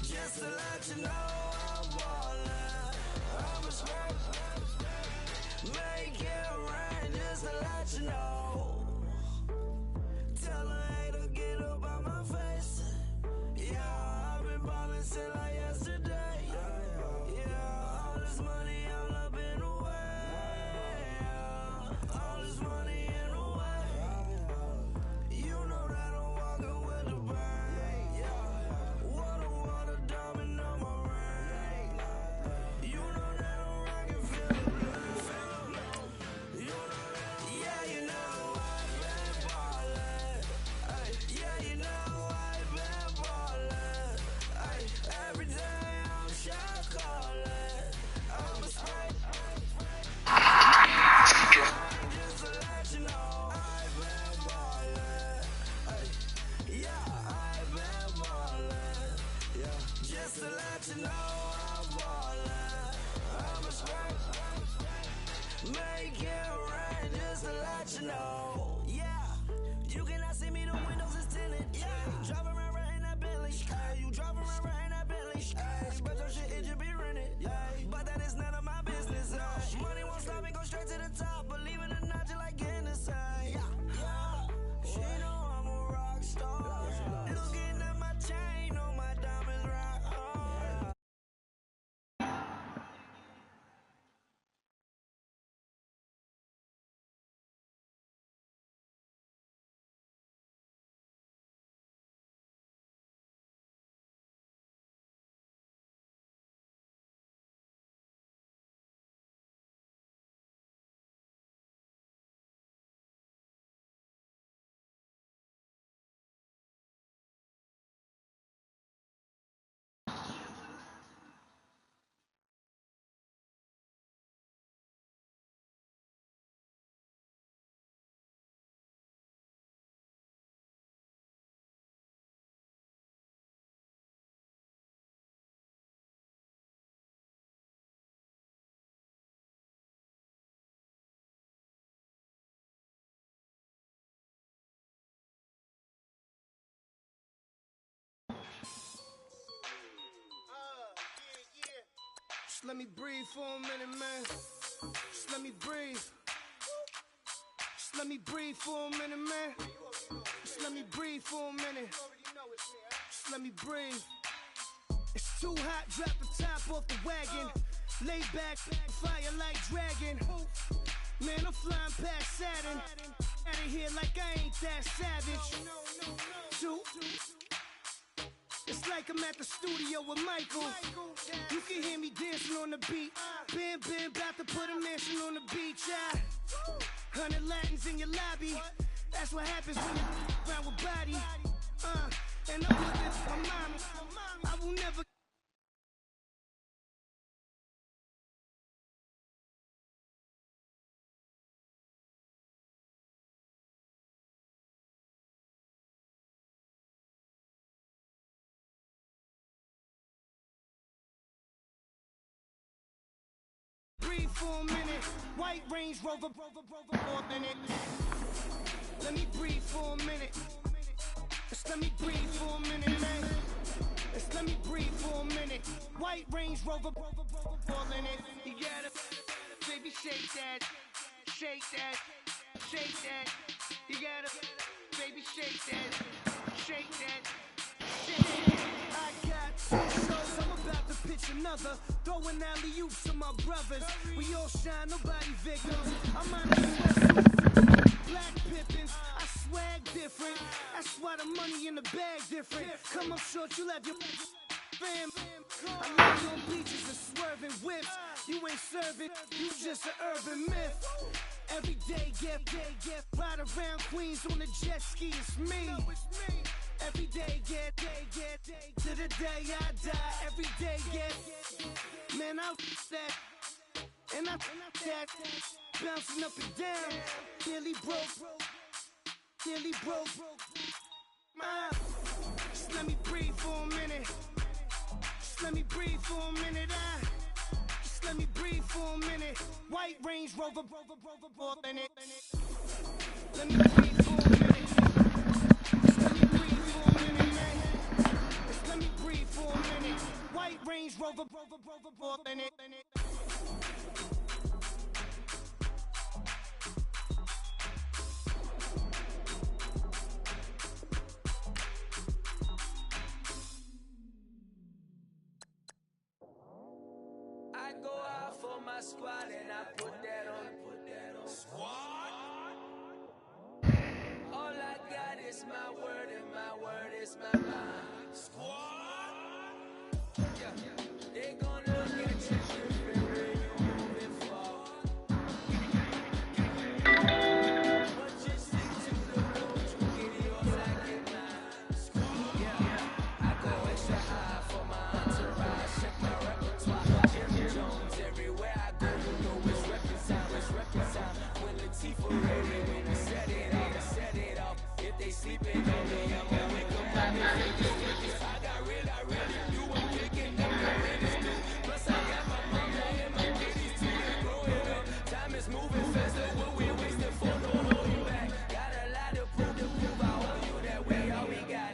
Just to let you know I'm ballin'. I'm a smoke. Make it rain just to let you know. Tell a hater get up out my face. Yeah, I've been ballin' since like yesterday. Yeah, all this money all up in the way. All this money in the way. You know that I'm walking with the bank. Water, diamond on my ring. You know that I'm rockin' feel the blue. You know that, yeah, you know I've been ballin'. Ay, yeah, you know I've been ballin'. Ay, every day I'm shot callin'. I'm a spray. Just to let you know I've been ballin'. Ay, yeah, I've been ballin'. Yeah, just to let you know I'm ballin'. I'm a spray. Make it rain just to let you know. Yeah, you cannot see me, the windows is tinted. Yeah, drive around right in that Bentley. Ay, you drive around right in that Bentley. Ay, but your shit, it should be rented. Ay, but that is none of my business. Ay, money won't stop me, go straight to the top. Believe it or not, you like getting the same. Yeah, she know I'm a rock star. Looking at my chain, on my diamonds rock hard. Just let me breathe for a minute, man. Just let me breathe. Just let me breathe for a minute, man. Just let me breathe for a minute. Just let me breathe. It's too hot, drop the top off the wagon. Lay back, fire like dragon. Man, I'm flying past Saturn. Out of here like I ain't that savage. Two. It's like I'm at the studio with Michael. You can hear me dancing on the beat. Bam, about to put a mansion on the beach. 100 Latins in your lobby. That's what happens when you around with body. And I'm looking at my mama. I will never. Breathe for a minute. White Range Rover, more than it. Let me breathe for a minute. Just let me breathe for a minute, man. Just let me breathe for a minute. White Range Rover, more than it. You gotta, baby, shake that, shake that, shake that. You gotta, baby, shake that, shake that, shake that. I got two shows, I'm about to pitch another. Throwing alley-oops to my brothers. We all shine, nobody victims. I'm on the sweatsuit, black Pippins. I swag different. That's why the money in the bag different. Come up short, you have your fam. I love you on beaches and swerving whips. You ain't serving, you just an urban myth. Every day, get ride around Queens on the jet ski. It's me. Every day, get to the day I die. Every day, get. Man, I that, and I that, bouncing up and down, nearly broke. Just let me breathe for a minute. Just let me breathe for a minute. Just let me breathe for a minute. White Range Rover, more than it. Let me breathe for a minute. Just let me breathe for a minute, man. Just let me breathe for a minute. Range Rover, more than it. I go out for my squad and I put that on. Squad. All I got is my word and my word is my mind. Squad. Yeah. They gon' look at you different when you moving forward. But just stick to the road, you get yours, I get mine. Squad. Yeah. I go extra high for my entourage. Check my repertoire. Jerry Jones everywhere I go, you know it's reppin' time. When Latifah ready, when we set it off. If they sleeping on me, I'ma wake them up and take this. I really do. I'm kicking up the greatest news. Plus I got my mama and my kiddies too. They're growing up. Time is moving faster. What we wasting for? Don't hold you back. Got a lot to prove. I owe you that we all we got.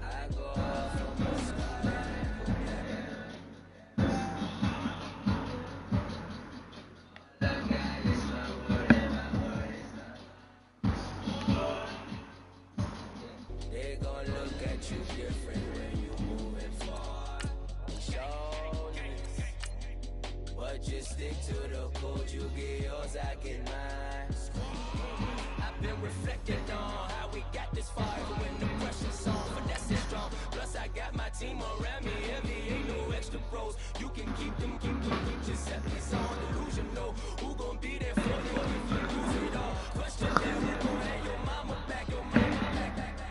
I go off for my squad. They gon' look at you different when you moving forward. Shoulders, but just stick to the code. You get yours, I get mine. I've been reflecting on how we got this far. When the pressure's on, but that's it strong. Plus I got my team around me. Heavy, ain't no extra pros. You can keep them. Just set this on delusion. Know who gon' be there for you if you lose it all. Question that who gon' have your mama back?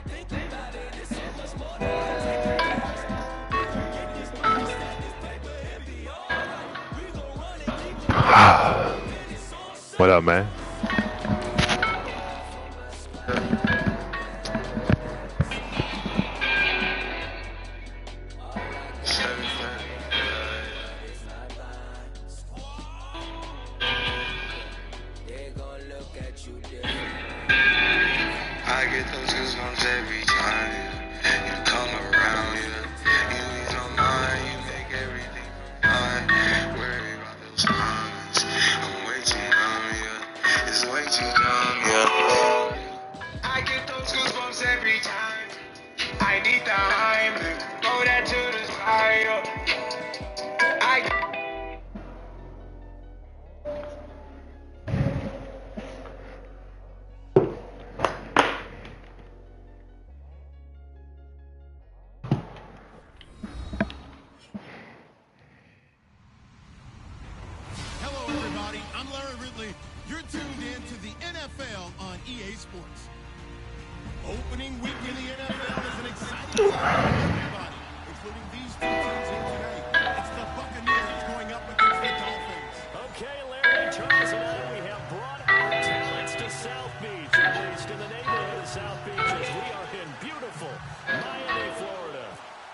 Think about it, it's so much more than I take the cash. We gon' get this money, stack this paper, and be alright. We gon' run and keep the What up, man? They gon' look at you different. I get those goosebumps every time you come around, yeah. You ease my mind, you make everything fine. Worry about those comments, I'm way too dumb, yeah. It's way too dumb, yeah. I get those goosebumps every time. I need the Heimlich, throw that to the side, yeah. Hello, everybody. I'm Larry Ridley. You're tuned in to the NFL on EA Sports. Opening week in the NFL is an exciting time for everybody, including these two teams here today. It's the Buccaneers going up against the Dolphins. Okay, Larry, Charles and I, we have brought our talents to South Beach, at least in the neighborhood of South Beach, as we are in beautiful Miami, Florida.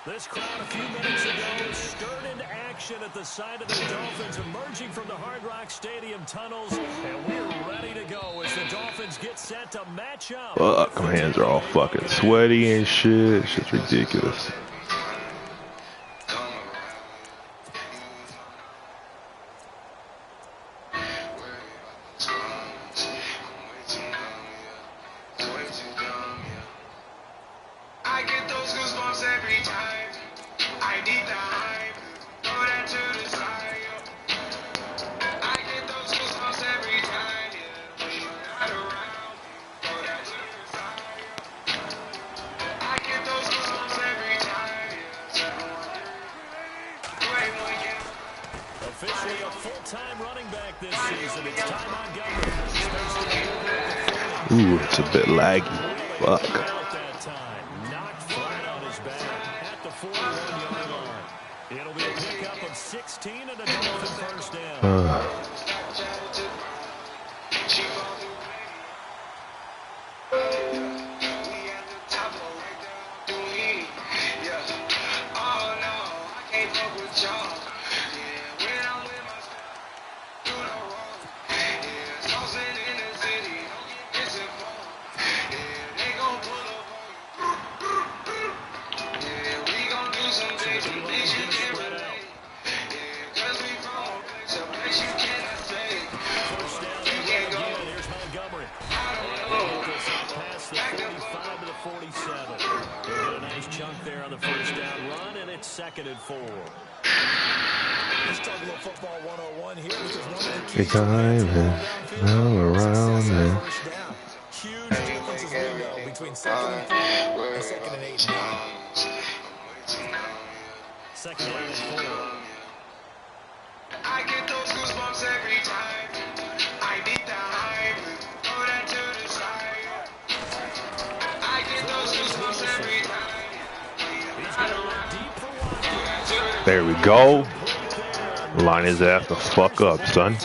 This crowd a few minutes ago stirred into action at the side of the Dolphins emerging from the Hard Rock Stadium tunnels, and we're ready to go as the Dolphins get set to match up. Fuck, my hands are all fucking sweaty and shit. Shit's ridiculous. I get those goosebumps every time. I need the hype, throw that to the side, yeah. I get those goosebumps every time, yeah. When you're not around, throw that to the side, yeah. I get those goosebumps every time, yeah. Officially a full-time running back this season. It's Ty Montgomery. Ooh, it's a bit laggy. Fuck. Knocked flat on his back at the 41-yard line. It'll be a pickup of 16 and a Dolphin first down. first down run, and it's 2nd and 4. Let's talk about football 101 here because one of the Good keys time, now around there. first down. Huge differences we know between 2nd and 4 and 2nd and 8 and 9. 2nd down and 4. I get those goosebumps every time. I beat the hype, throw that to the side. I get those goosebumps every time. There we go. Line his ass the fuck up, son.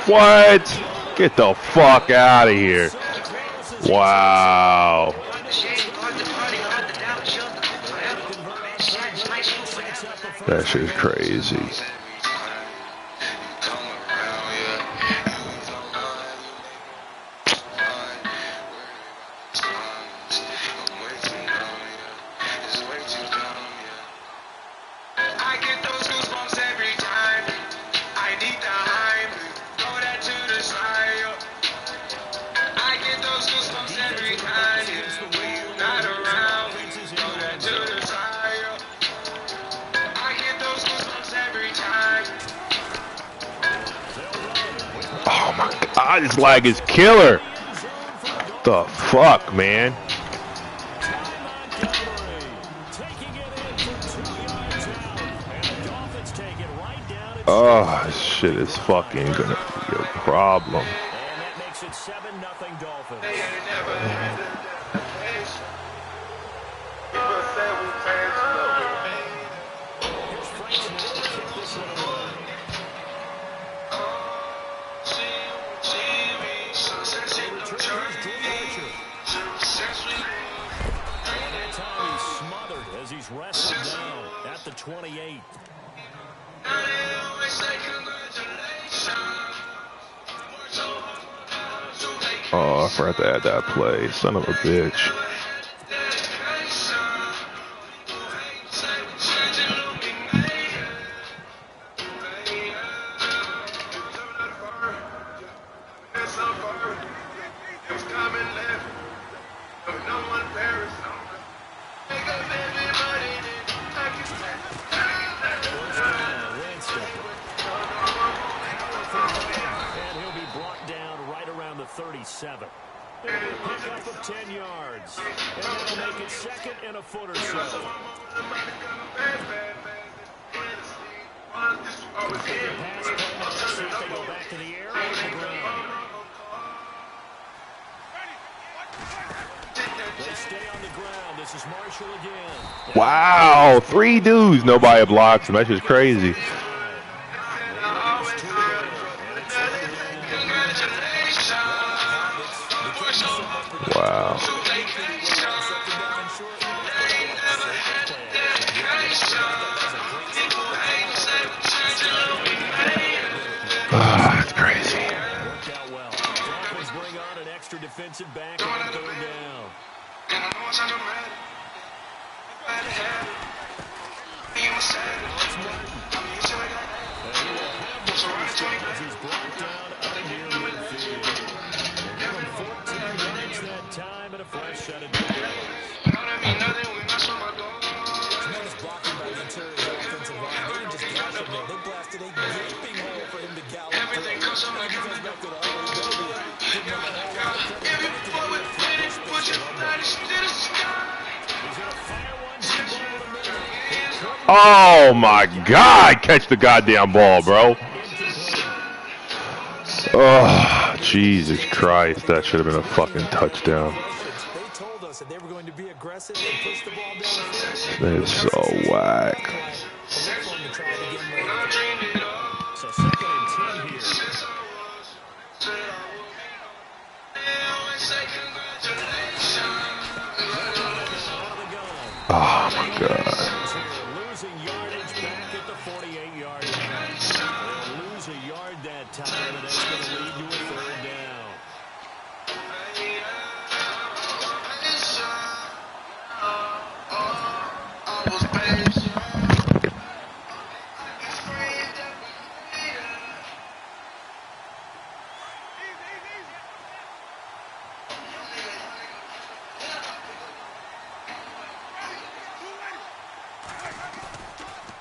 What? Get the fuck out of here. Wow. That shit is crazy. This lag is killer. The fuck, man. Oh, this shit is fucking gonna be a problem. And that makes it 7-0 Dolphins. Wrestled down at the 28. Oh, I forgot to add that play. Son of a bitch. Wow, 3 dudes, nobody blocks him. That's just crazy. Wow. That's crazy. Worked out well. Dolphins bring on an extra defensive back on 3rd down. He's brought down up near midfield. Give him 14 yards that time and a fresh set of downs. Tremendous blocking by the interior offensive line. They didn't just gash him there. They blasted a gaping hole for him to gallop through. Defense back to the Oh my God, catch the goddamn ball, bro. Oh, Jesus Christ, that should have been a fucking touchdown. They told us that they were going to be aggressive and push the ball down the field. That is so whack. So 2nd and 10 here. Oh my God. Losing yardage back at the 48-yard line. They'll lose a yard that time, and that's going to lead to a third down.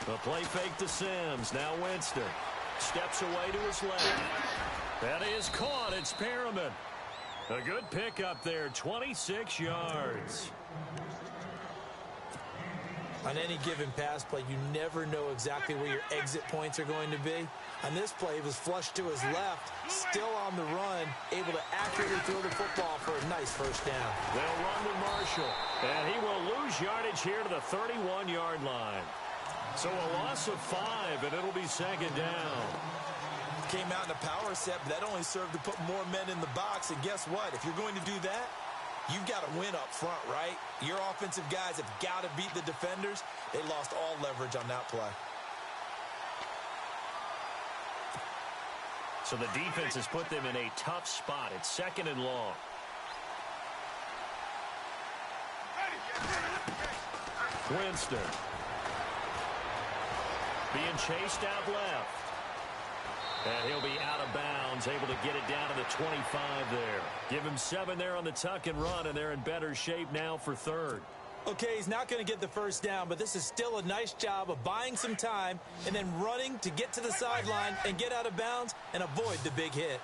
The play fake to Sims. Now Winston steps away to his left. That is caught. It's Perriman. A good pickup there. 26 yards. On any given pass play, you never know exactly where your exit points are going to be. On this play, it was flushed to his left, still on the run, able to accurately throw the football for a nice first down. They'll run with Marshall, and he will lose yardage here to the 31-yard line. So a loss of 5, and it'll be second down. Came out in a power set, but that only served to put more men in the box. And guess what? If you're going to do that, you've got to win up front, right? Your offensive guys have got to beat the defenders. They lost all leverage on that play. So the defense has put them in a tough spot. It's second and long. Winston. Being chased out left. And he'll be out of bounds, able to get it down to the 25 there. Give him 7 there on the tuck and run, and they're in better shape now for third. Okay, he's not going to get the first down, but this is still a nice job of buying some time and then running to get to the sideline and get out of bounds and avoid the big hit.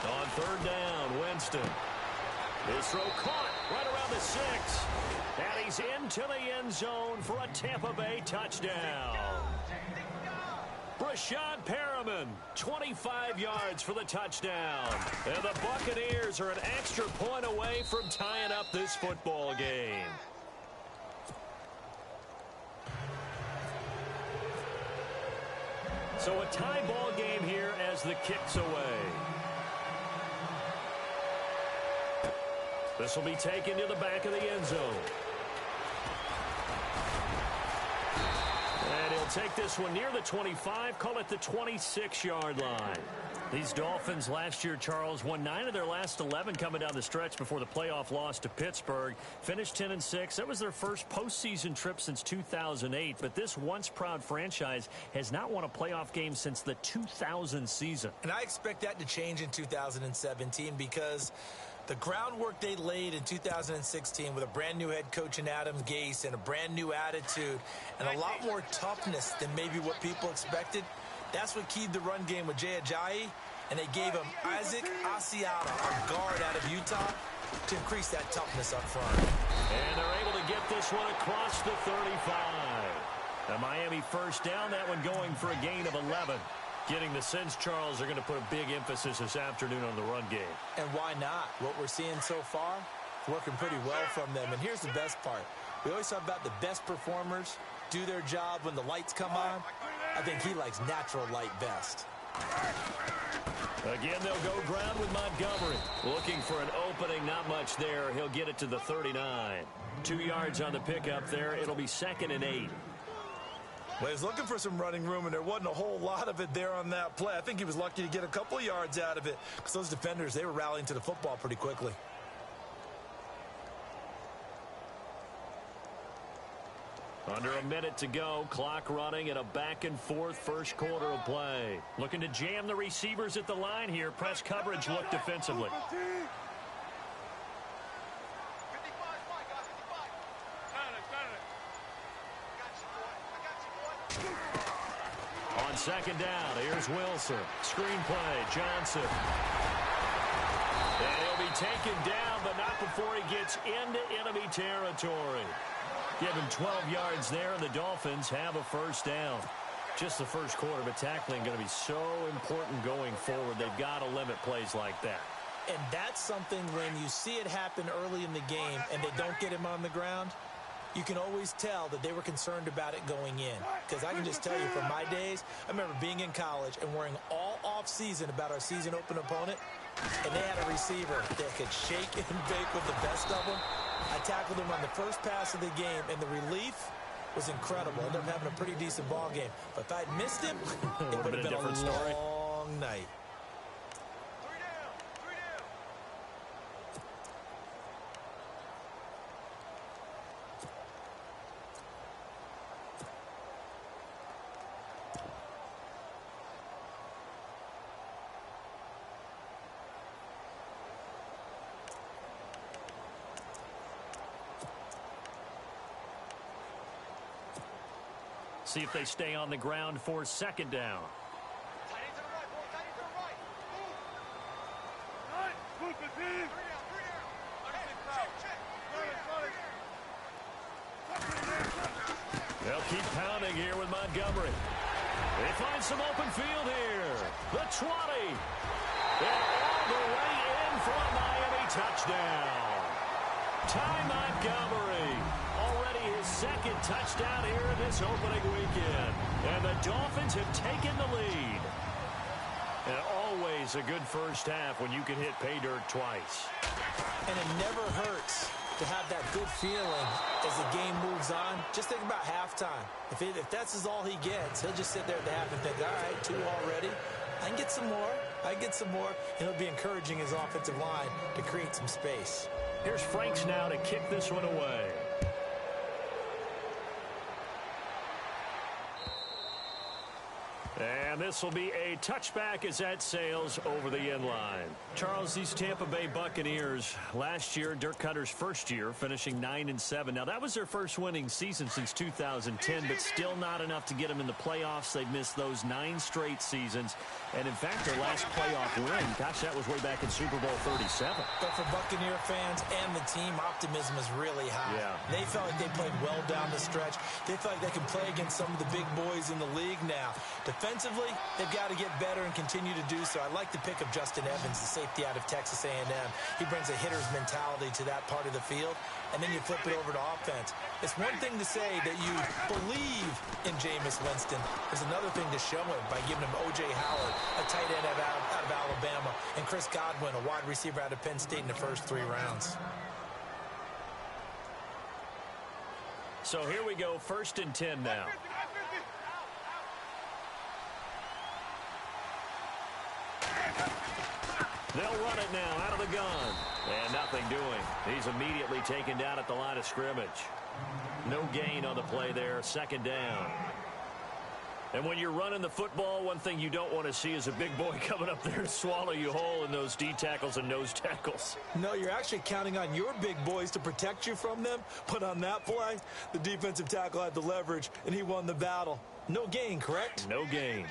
On third down, Winston. His throw caught right around the 6. And he's into the end zone for a Tampa Bay touchdown. Brashad Perriman, 25 yards for the touchdown. And the Buccaneers are an extra point away from tying up this football game. So a tie ball game here as the kick's away. This will be taken to the back of the end zone. And he'll take this one near the 25, call it the 26-yard line. These Dolphins last year, Charles, won 9 of their last 11 coming down the stretch before the playoff loss to Pittsburgh. Finished 10-6. That was their first postseason trip since 2008. But this once-proud franchise has not won a playoff game since the 2000 season. And I expect that to change in 2017 because the groundwork they laid in 2016 with a brand-new head coach in Adam Gase and a brand-new attitude and a lot more toughness than maybe what people expected, that's what keyed the run game with Jay Ajayi, and they gave him Isaac Asiata, a guard out of Utah, to increase that toughness up front. And they're able to get this one across the 35. The Miami first down, that one going for a gain of 11. Getting the sense, Charles, are going to put a big emphasis this afternoon on the run game. And why not? What we're seeing so far, working pretty well from them. And here's the best part. We always talk about the best performers do their job when the lights come on. I think he likes natural light best. Again, they'll go ground with Montgomery. Looking for an opening, not much there. He'll get it to the 39. 2 yards on the pickup there. It'll be 2nd and 8. Well, he was looking for some running room, and there wasn't a whole lot of it there on that play. I think he was lucky to get a couple of yards out of it because those defenders, they were rallying to the football pretty quickly. Under a minute to go, clock running at a back-and-forth first quarter of play. Looking to jam the receivers at the line here. Press coverage look defensively. On second down, here's Wilson. Screen play, Johnson. And he'll be taken down, but not before he gets into enemy territory. Give him 12 yards there, and the Dolphins have a first down. Just the first quarter, but tackling going to be so important going forward. They've got to limit plays like that. And that's something when you see it happen early in the game and they don't get him on the ground, you can always tell that they were concerned about it going in. Because I can just tell you from my days, I remember being in college and worrying all off-season about our season open opponent. and they had a receiver that could shake and bake with the best of them. I tackled him on the first pass of the game, and the relief was incredible. I ended up having a pretty decent ball game. But if I'd missed him, it would have been a long night. See if they stay on the ground for second down. They'll keep pounding here with Montgomery. They find some open field here. The 20. And all the way in for a Miami touchdown. Ty Montgomery. Already his second touchdown here in this opening weekend. And the Dolphins have taken the lead. And always a good first half when you can hit pay dirt twice. And it never hurts to have that good feeling as the game moves on. Just think about halftime. If that's all he gets, he'll just sit there at the half and think, all right, 2 already. I can get some more. I can get some more. And he'll be encouraging his offensive line to create some space. Here's Franks now to kick this one away. And this will be a touchback as that sails over the end line. Charles, these Tampa Bay Buccaneers, last year, Dirk Cutter's first year, finishing 9-7. Now, that was their first winning season since 2010, but still not enough to get them in the playoffs. They've missed those 9 straight seasons. And, in fact, their last playoff win, gosh, that was way back in Super Bowl 37. But for Buccaneer fans and the team, optimism is really high. Yeah. They felt like they played well down the stretch. They felt like they can play against some of the big boys in the league now. Defensively, they've got to get better and continue to do so. I like the pick of Justin Evans, the safety out of Texas A&M. He brings a hitter's mentality to that part of the field, and then you flip it over to offense. It's one thing to say that you believe in Jameis Winston. There's another thing to show him by giving him O.J. Howard, a tight end out of Alabama, and Chris Godwin, a wide receiver out of Penn State in the first 3 rounds. So here we go, 1st and 10 now. They'll run it now out of the gun. And nothing doing. He's immediately taken down at the line of scrimmage. No gain on the play there. 2nd down. And when you're running the football, one thing you don't want to see is a big boy coming up there to swallow you whole in those D tackles and nose tackles. No, you're actually counting on your big boys to protect you from them. But on that play, the defensive tackle had the leverage, and he won the battle. No gain, correct? No gain.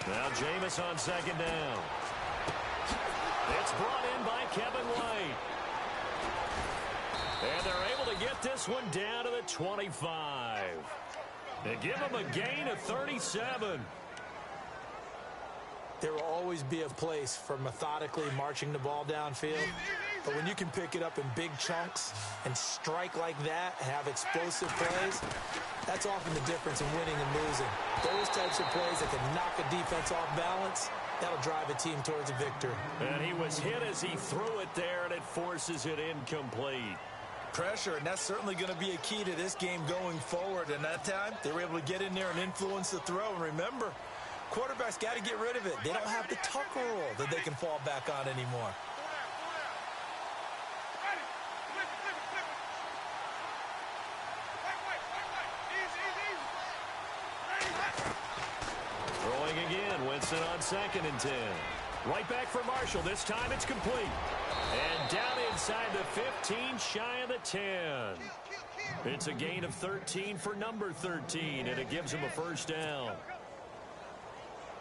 Now Jameis on 2nd down. It's brought in by Kevin White. And they're able to get this one down to the 25. They give him a gain of 37. There will always be a place for methodically marching the ball downfield. But when you can pick it up in big chunks and strike like that and have explosive plays, that's often the difference in winning and losing. Those types of plays that can knock a defense off balance, that'll drive a team towards a victory. And he was hit as he threw it there, and it forces it incomplete. Pressure, and that's certainly going to be a key to this game going forward. And that time, they were able to get in there and influence the throw. And remember, quarterbacks got to get rid of it. They don't have the Tucker rule that they can fall back on anymore. Throwing again, Winston on 2nd and 10. Right back for Marshall. This time it's complete. And down inside the 15, shy of the 10. It's a gain of 13 for number 13, and it gives him a 1st down.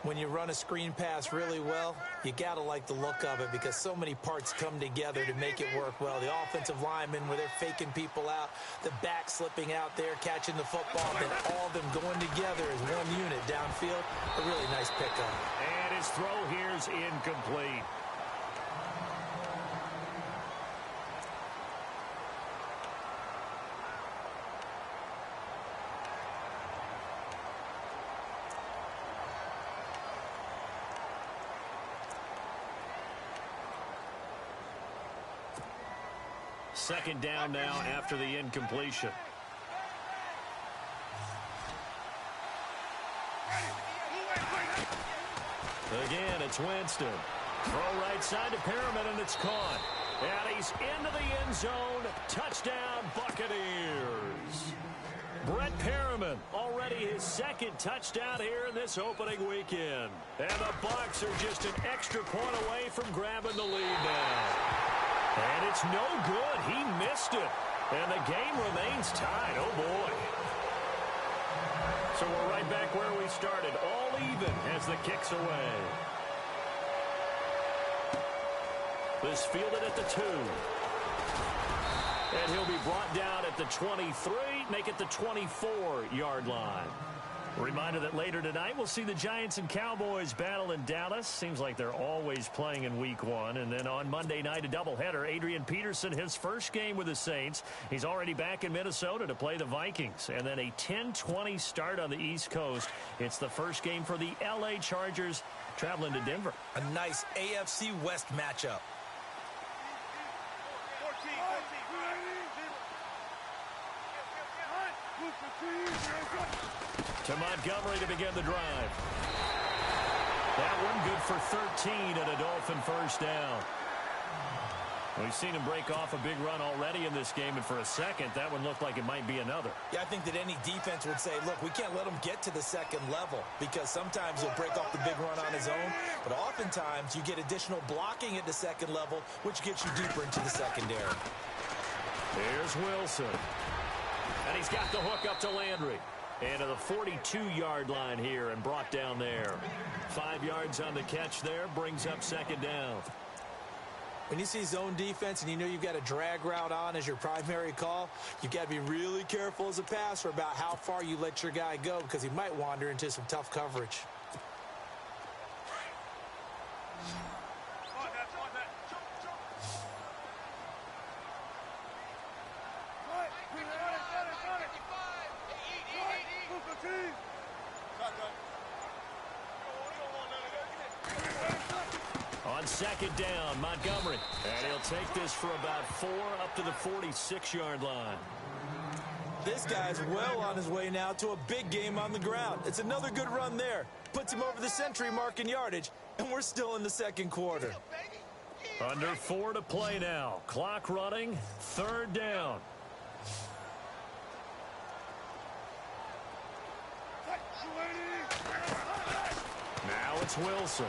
When you run a screen pass really well, you got to like the look of it because so many parts come together to make it work well. The offensive linemen, where they're faking people out, the back slipping out there, catching the football, then all of them going together as one unit downfield. A really nice pickup. And his throw here's incomplete. second down now after the incompletion. Again, it's Winston. Throw right side to Perriman, and it's caught. And he's into the end zone. Touchdown, Buccaneers. Brett Perriman, already his second touchdown here in this opening weekend. And the Bucs are just an extra point away from grabbing the lead now. And it's no good. He missed it. And the game remains tied. Oh, boy. So we're right back where we started. All even as the kick's away. This fielded at the 2. And he'll be brought down at the 23, make it the 24-yard line. Reminder that later tonight we'll see the Giants and Cowboys battle in Dallas. Seems like they're always playing in week 1. And then on Monday night, a doubleheader. Adrian Peterson, his first game with the Saints. He's already back in Minnesota to play the Vikings. And then a 10-20 start on the East Coast. It's the first game for the L.A. Chargers traveling to Denver. A nice AFC West matchup. To Montgomery to begin the drive. That one good for 13 and a Dolphin first down. We've seen him break off a big run already in this game, and for a second, that one looked like it might be another. Yeah, I think that any defense would say, look, we can't let him get to the second level because sometimes he'll break off the big run on his own, but oftentimes you get additional blocking at the second level, which gets you deeper into the secondary. Here's Wilson. And he's got the hook up to Landry. And to the 42-yard line here and brought down there. 5 yards on the catch there, brings up second down. When you see zone defense and you know you've got a drag route on as your primary call, you've got to be really careful as a passer about how far you let your guy go because he might wander into some tough coverage. On second down, Montgomery. And he'll take this for about 4 up to the 46-yard line. This guy's well on his way now to a big game on the ground. It's another good run there. Puts him over the century mark in yardage, and we're still in the second quarter. Under 4 to play now. Clock running, third down. Now it's Wilson.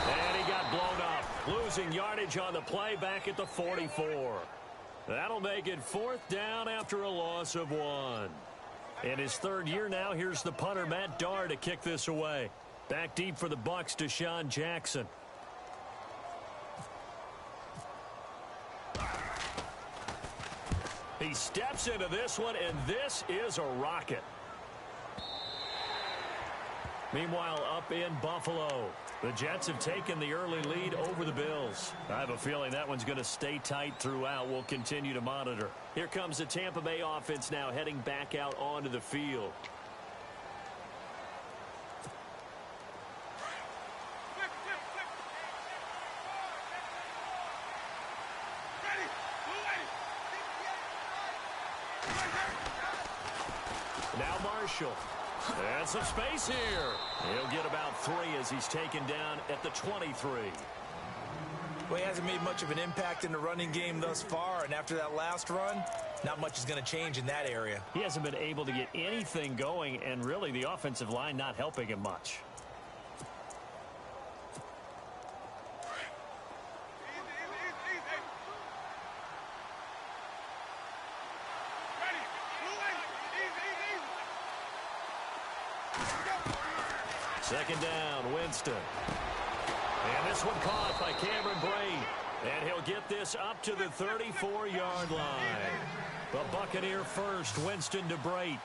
And he got blown up. Losing yardage on the play back at the 44. That'll make it 4th down after a loss of 1. In his third year now, here's the punter, Matt Darr, to kick this away. Back deep for the Bucs, Deshaun Jackson. He steps into this one, and this is a rocket. Meanwhile, up in Buffalo, the Jets have taken the early lead over the Bills. I have a feeling that one's going to stay tight throughout. We'll continue to monitor. Here comes the Tampa Bay offense now heading back out onto the field. Now Marshall. And some space here. He'll get about 3 as he's taken down at the 23. Well, he hasn't made much of an impact in the running game thus far, and after that last run, not much is going to change in that area. He hasn't been able to get anything going, and really the offensive line not helping him much. Second down, Winston. And this one caught by Cameron Brate. And he'll get this up to the 34-yard line. The Buccaneer first, Winston to Brate.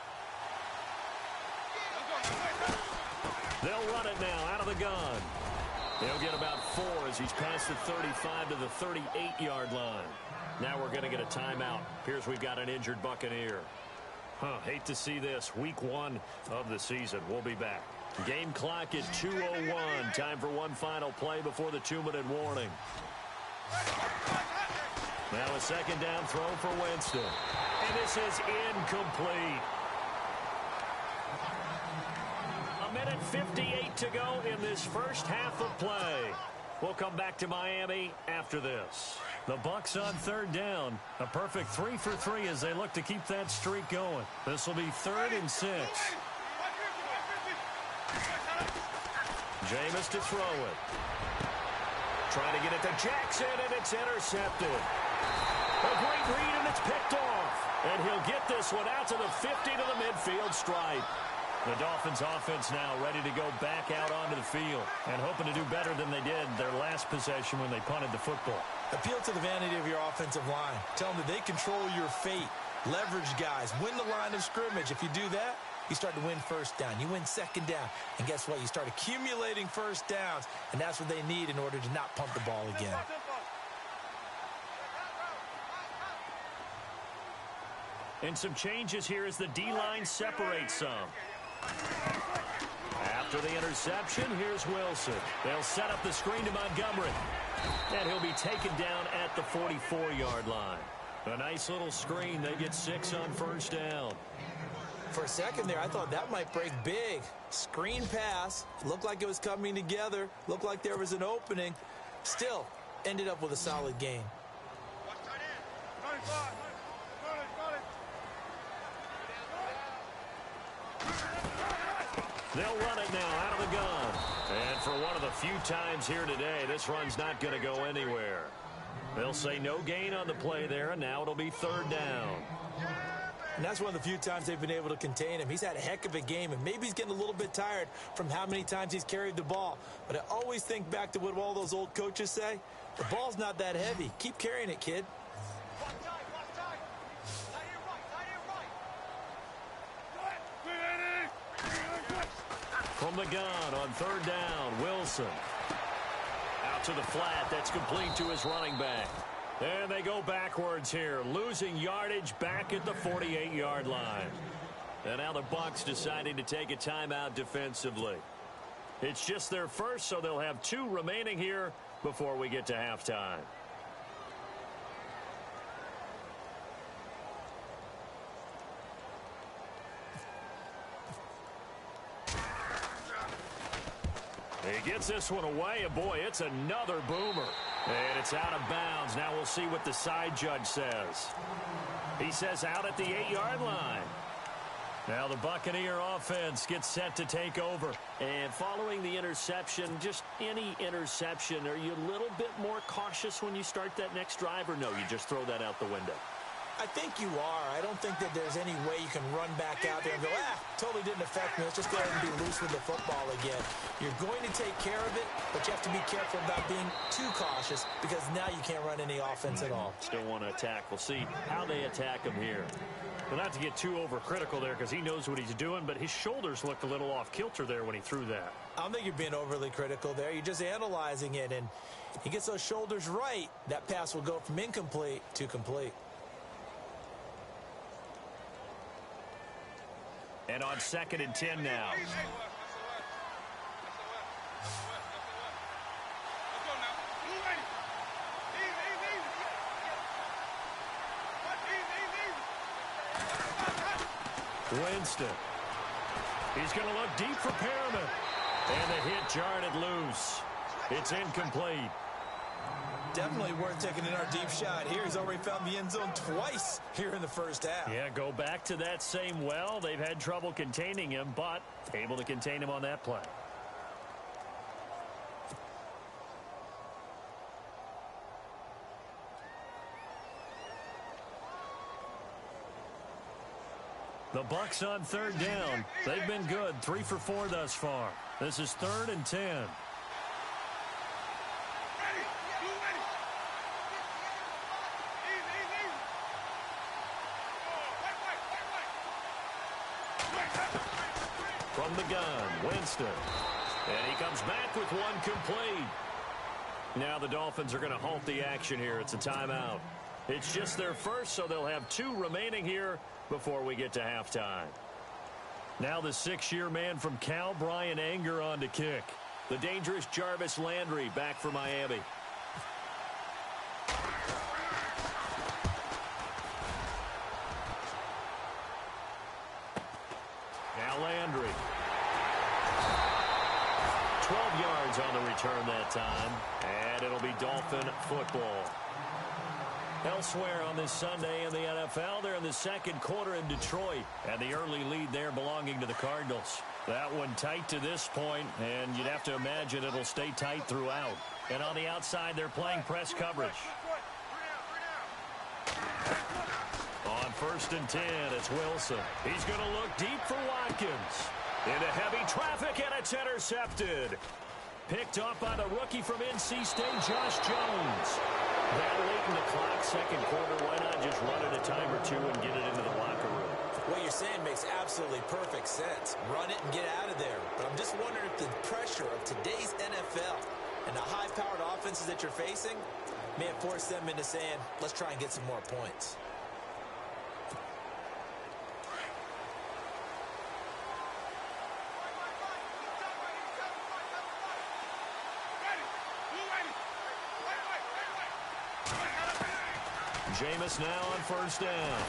They'll run it now out of the gun. He'll get about 4 as he's past the 35 to the 38-yard line. Now we're going to get a timeout. Appears we've got an injured Buccaneer. Hate to see this. Week 1 of the season. We'll be back. Game clock at 2:01. Time for one final play before the 2-minute warning. Now a second down throw for Winston. And this is incomplete. 1:58 to go in this first half of play. We'll come back to Miami after this. The Bucs on third down. A perfect 3 for 3 as they look to keep that streak going. This will be 3rd and 6. Jameis to throw it. Trying to get it to Jackson, and it's intercepted. A great read, and it's picked off. And he'll get this one out to the 50 to the midfield stripe. The Dolphins offense now ready to go back out onto the field and hoping to do better than they did their last possession when they punted the football. Appeal to the vanity of your offensive line. Tell them that they control your fate. Leverage guys. Win the line of scrimmage. If you do that, you start to win first down. You win second down. And guess what? You start accumulating first downs. And that's what they need in order to not pump the ball again. And some changes here as the D-line separates some. After the interception, here's Wilson. They'll set up the screen to Montgomery. And he'll be taken down at the 44-yard line. A nice little screen. They get 6 on first down. For a second there, I thought that might break big. Screen pass. Looked like it was coming together. Looked like there was an opening. Still, ended up with a solid gain. They'll run it now out of the gun. And for one of the few times here today, this run's not going to go anywhere. They'll say no gain on the play there, and now it'll be 3rd down. And that's one of the few times they've been able to contain him. He's had a heck of a game, and maybe he's getting a little bit tired from how many times he's carried the ball. But I always think back to what all those old coaches say. The ball's not that heavy. Keep carrying it, kid. From the gun on 3rd down, Wilson. Out to the flat. That's complete to his running back. And they go backwards here, losing yardage back at the 48-yard line. And now the Bucs deciding to take a timeout defensively. It's just their first, so they'll have 2 remaining here before we get to halftime. He gets this one away, and boy, it's another boomer. And it's out of bounds. Now we'll see what the side judge says. He says out at the 8-yard line. Now the Buccaneer offense gets set to take over. And following the interception, just any interception, are you a little bit more cautious when you start that next drive, or no, you just throw that out the window? I think you are. I don't think that there's any way you can run back out there and go, totally didn't affect me. Let's just go ahead and be loose with the football again. You're going to take care of it, but you have to be careful about being too cautious because now you can't run any offense at all. Still want to attack. We'll see how they attack him here. Well, not to get too overcritical there because he knows what he's doing, but his shoulders looked a little off kilter there when he threw that. I don't think you're being overly critical there. You're just analyzing it, and he gets those shoulders right. That pass will go from incomplete to complete. And on 2nd and 10 now. Winston. He's going to look deep for Perriman. And the hit jarred it loose. It's incomplete. Definitely worth taking in our deep shot here. He's already found the end zone twice here in the first half. Yeah, go back to that same well. They've had trouble containing him, but able to contain him on that play. The Bucs on 3rd down. They've been good. 3 for 4 thus far. This is 3rd and 10. From the gun, Winston. And he comes back with one complete. Now the Dolphins are going to halt the action here. It's a timeout. It's just their first, so they'll have 2 remaining here before we get to halftime. Now the 6-year man from Cal, Brian Anger, on to kick. The dangerous Jarvis Landry back for Miami. 12 yards on the return that time, and it'll be Dolphin football. Elsewhere on this Sunday in the NFL, they're in the second quarter in Detroit, and the early lead there belonging to the Cardinals. That one tight to this point, and you'd have to imagine it'll stay tight throughout. And on the outside, they're playing press coverage. On 1st and 10, it's Wilson. He's going to look deep for Watkins. Into heavy traffic, and it's intercepted. Picked off by the rookie from NC State, Josh Jones. That late in the clock, second quarter, why not just run it a time or two and get it into the locker room? What you're saying makes absolutely perfect sense. Run it and get out of there. But I'm just wondering if the pressure of today's NFL and the high-powered offenses that you're facing may have forced them into saying, let's try and get some more points. Jameis now on 1st down.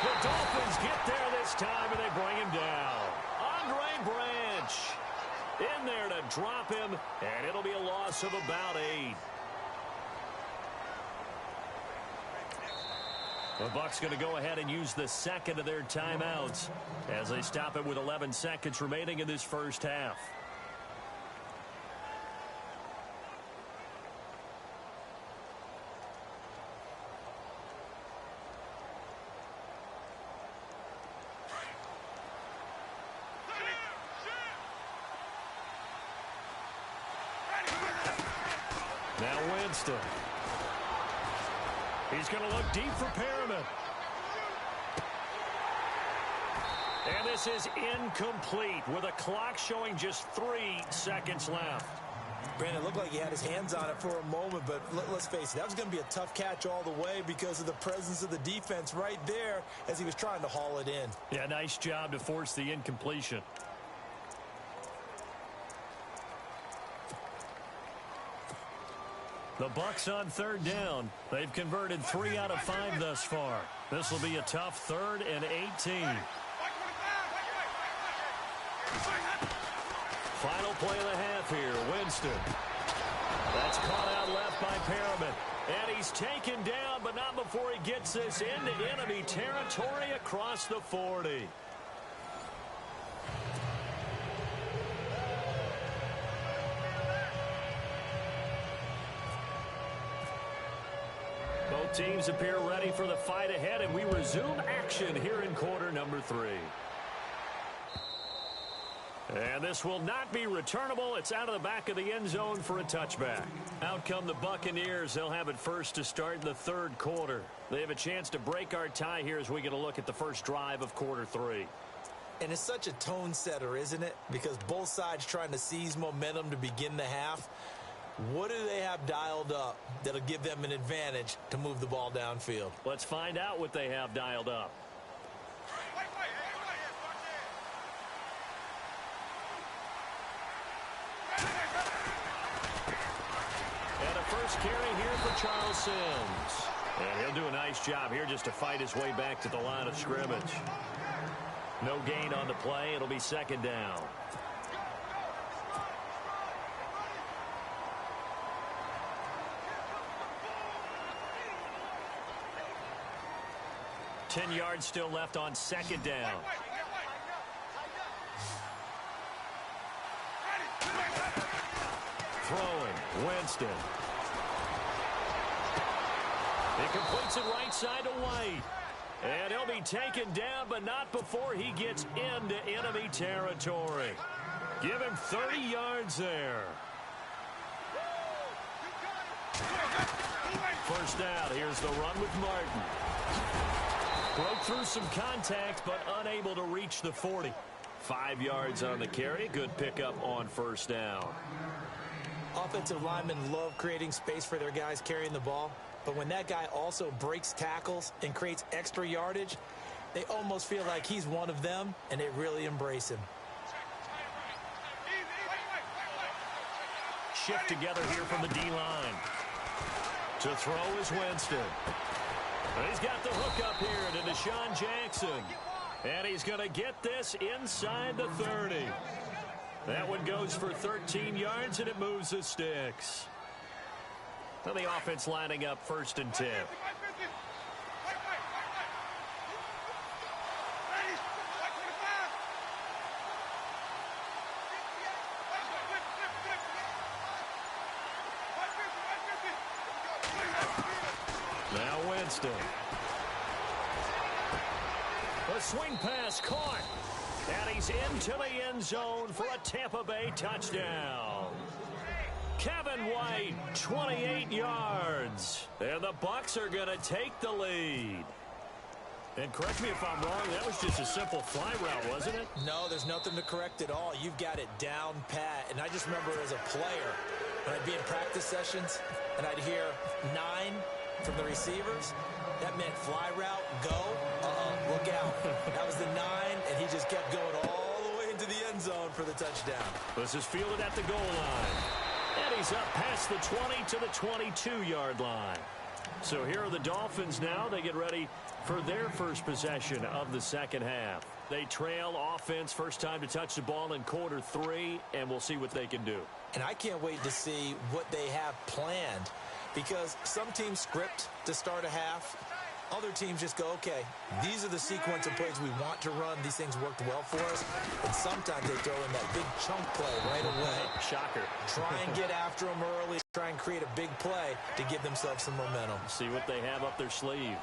The Dolphins get there this time, and they bring him down. Andre Branch in there to drop him, and it'll be a loss of about 8. The Bucs going to go ahead and use the second of their timeouts as they stop it with 11 seconds remaining in this first half. Now Winston. He's going to look deep for Perriman. And this is incomplete with a clock showing just 3 seconds left. Brandon, it looked like he had his hands on it for a moment, but let's face it, that was going to be a tough catch all the way because of the presence of the defense right there as he was trying to haul it in. Yeah, nice job to force the incompletion. The Bucs on 3rd down. They've converted 3 out of 5 thus far. This will be a tough 3rd and 18. Final play of the half here. Winston. That's caught out left by Perriman. And he's taken down, but not before he gets this into enemy territory across the 40. Both teams appear ready for the fight ahead, and we resume action here in quarter number 3. And this will not be returnable. It's out of the back of the end zone for a touchback. Out come the Buccaneers. They'll have it first to start the 3rd quarter. They have a chance to break our tie here as we get a look at the first drive of quarter 3. And it's such a tone setter, isn't it? Because both sides trying to seize momentum to begin the half. What do they have dialed up that'll give them an advantage to move the ball downfield? Let's find out what they have dialed up. And a first carry here for Charles Sims. And he'll do a nice job here just to fight his way back to the line of scrimmage. No gain on the play. It'll be 2nd down. Ten yards still left on 2nd down. Throwing, Winston. He completes it right side to White. And he'll be taken down, but not before he gets into enemy territory. Give him 30 yards there. First down, here's the run with Martin. Broke through some contact, but unable to reach the 40. 5 yards on the carry. Good pickup on 1st down. Offensive linemen love creating space for their guys carrying the ball. But when that guy also breaks tackles and creates extra yardage, they almost feel like he's one of them, and they really embrace him. Shift together here from the D-line. To throw is Winston. He's got the hook up here to Deshaun Jackson. And he's going to get this inside the 30. That one goes goes for 13 yards, and it moves the sticks. Well, the offense lining up 1st and 10. Now Winston. A swing pass caught. And he's into the end zone for a Tampa Bay touchdown. Kevin White, 28 yards. And the Bucs are going to take the lead. And correct me if I'm wrong, that was just a simple fly route, wasn't it? No, there's nothing to correct at all. You've got it down pat. And I just remember as a player, when I'd be in practice sessions, and I'd hear 9 from the receivers, that meant fly route, go, look out. That was the 9, and he just kept going all the way into the end zone for the touchdown. This is fielded at the goal line. And he's up past the 20 to the 22-yard line. So here are the Dolphins now. They get ready for their first possession of the second half. They trail offense, first time to touch the ball in quarter 3, and we'll see what they can do. And I can't wait to see what they have planned, because some teams script to start a half. Other teams just go, okay, these are the sequence of plays we want to run. These things worked well for us. And sometimes they throw in that big chunk play right away. Shocker. Try and get after them early. Try and create a big play to give themselves some momentum. See what they have up their sleeve.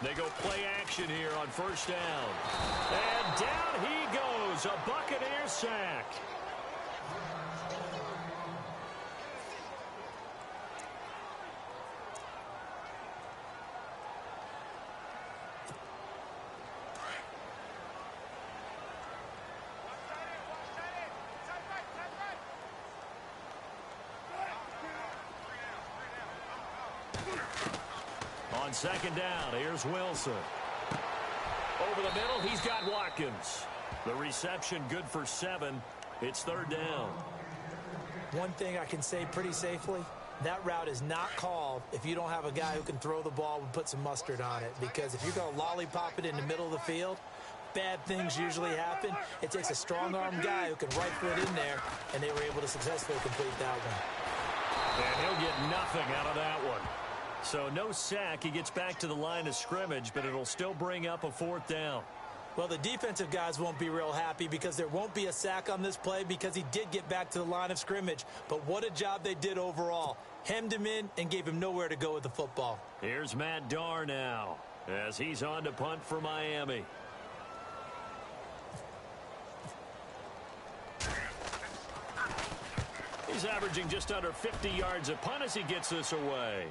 They go play action here on first down. And down he goes. A Buccaneer sack. On second down, here's Wilson. Over the middle, he's got Watkins. The reception good for 7. It's third down. One thing I can say pretty safely, that route is not called if you don't have a guy who can throw the ball and put some mustard on it. Because if you're going to lollipop it in the middle of the field, bad things usually happen. It takes a strong-armed guy who can rifle it in there, and they were able to successfully complete that one. And he'll get nothing out of that one. So no sack. He gets back to the line of scrimmage, but it'll still bring up a fourth down. Well, the defensive guys won't be real happy because there won't be a sack on this play because he did get back to the line of scrimmage. But what a job they did overall. Hemmed him in and gave him nowhere to go with the football. Here's Matt Darr now as he's on to punt for Miami. He's averaging just under 50 yards a punt as he gets this away.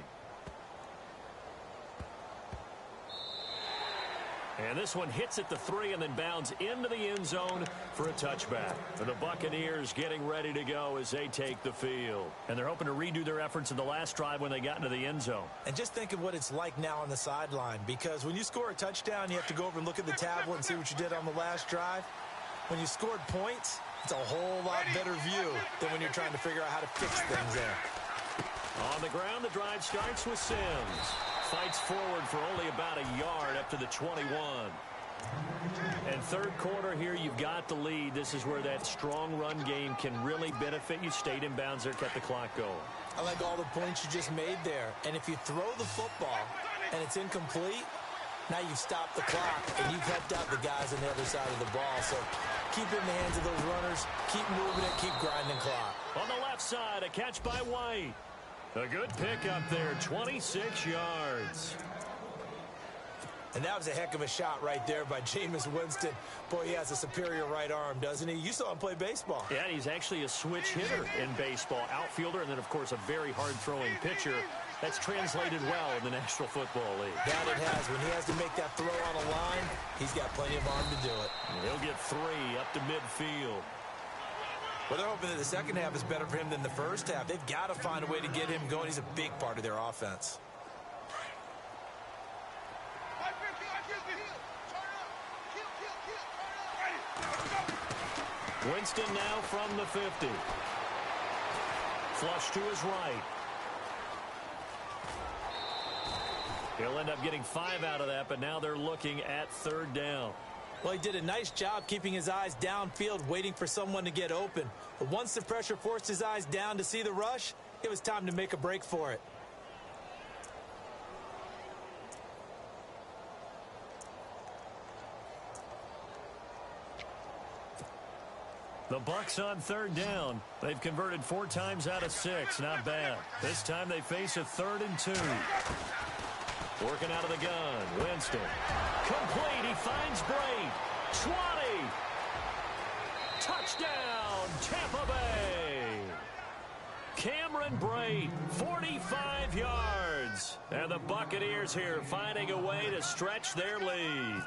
And this one hits at the 3 and then bounds into the end zone for a touchback. And the Buccaneers getting ready to go as they take the field. And they're hoping to redo their efforts in the last drive when they got into the end zone. And just think of what it's like now on the sideline, because when you score a touchdown, you have to go over and look at the tablet and see what you did on the last drive. When you scored points, it's a whole lot better view than when you're trying to figure out how to fix things there. On the ground, the drive starts with Sims. Fights forward for only about a yard up to the 21. And third quarter here, you've got the lead. This is where that strong run game can really benefit you. Stayed in bounds there, kept the clock going. I like all the points you just made there. And if you throw the football and it's incomplete, now you've stopped the clock and you've helped out the guys on the other side of the ball. So keep it in the hands of those runners. Keep moving it. Keep grinding clock. On the left side, a catch by White. A good pick up there, 26 yards. And that was a heck of a shot right there by Jameis Winston. Boy, he has a superior right arm, doesn't he? You saw him play baseball. Yeah, he's actually a switch hitter in baseball. Outfielder, and then, of course, a very hard-throwing pitcher. That's translated well in the National Football League. That it has. When he has to make that throw on a line, he's got plenty of arm to do it. And he'll get 3 up to midfield. Well, they're hoping that the second half is better for him than the first half. They've got to find a way to get him going. He's a big part of their offense. Winston now from the 50. Flush to his right. He'll end up getting 5 out of that, but now they're looking at 3rd down. Well, he did a nice job keeping his eyes downfield, waiting for someone to get open. But once the pressure forced his eyes down to see the rush, it was time to make a break for it. The Bucs on 3rd down. They've converted 4 times out of 6. Not bad. This time they face a 3rd and 2. Working out of the gun. Winston. Complete. He finds Braid. 20. Touchdown, Tampa Bay. Cameron Braid, 45 yards. And the Buccaneers here finding a way to stretch their lead.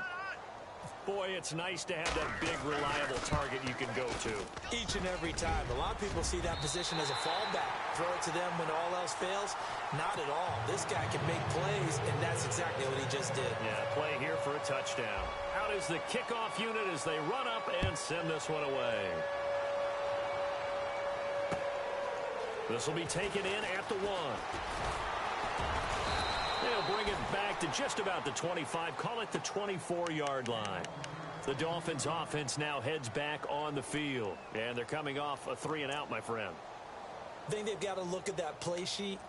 Boy, it's nice to have that big, reliable target you can go to. Each and every time. A lot of people see that position as a fallback. Throw it to them when all else fails. Not at all. This guy can make plays, and that's exactly what he just did. Yeah, play here for a touchdown. Out is the kickoff unit as they run up and send this one away. This will be taken in at the 1. They'll bring it back to just about the 25. Call it the 24-yard line. The Dolphins offense now heads back on the field. And they're coming off a 3-and-out, my friend. I think they've got to look at that play sheet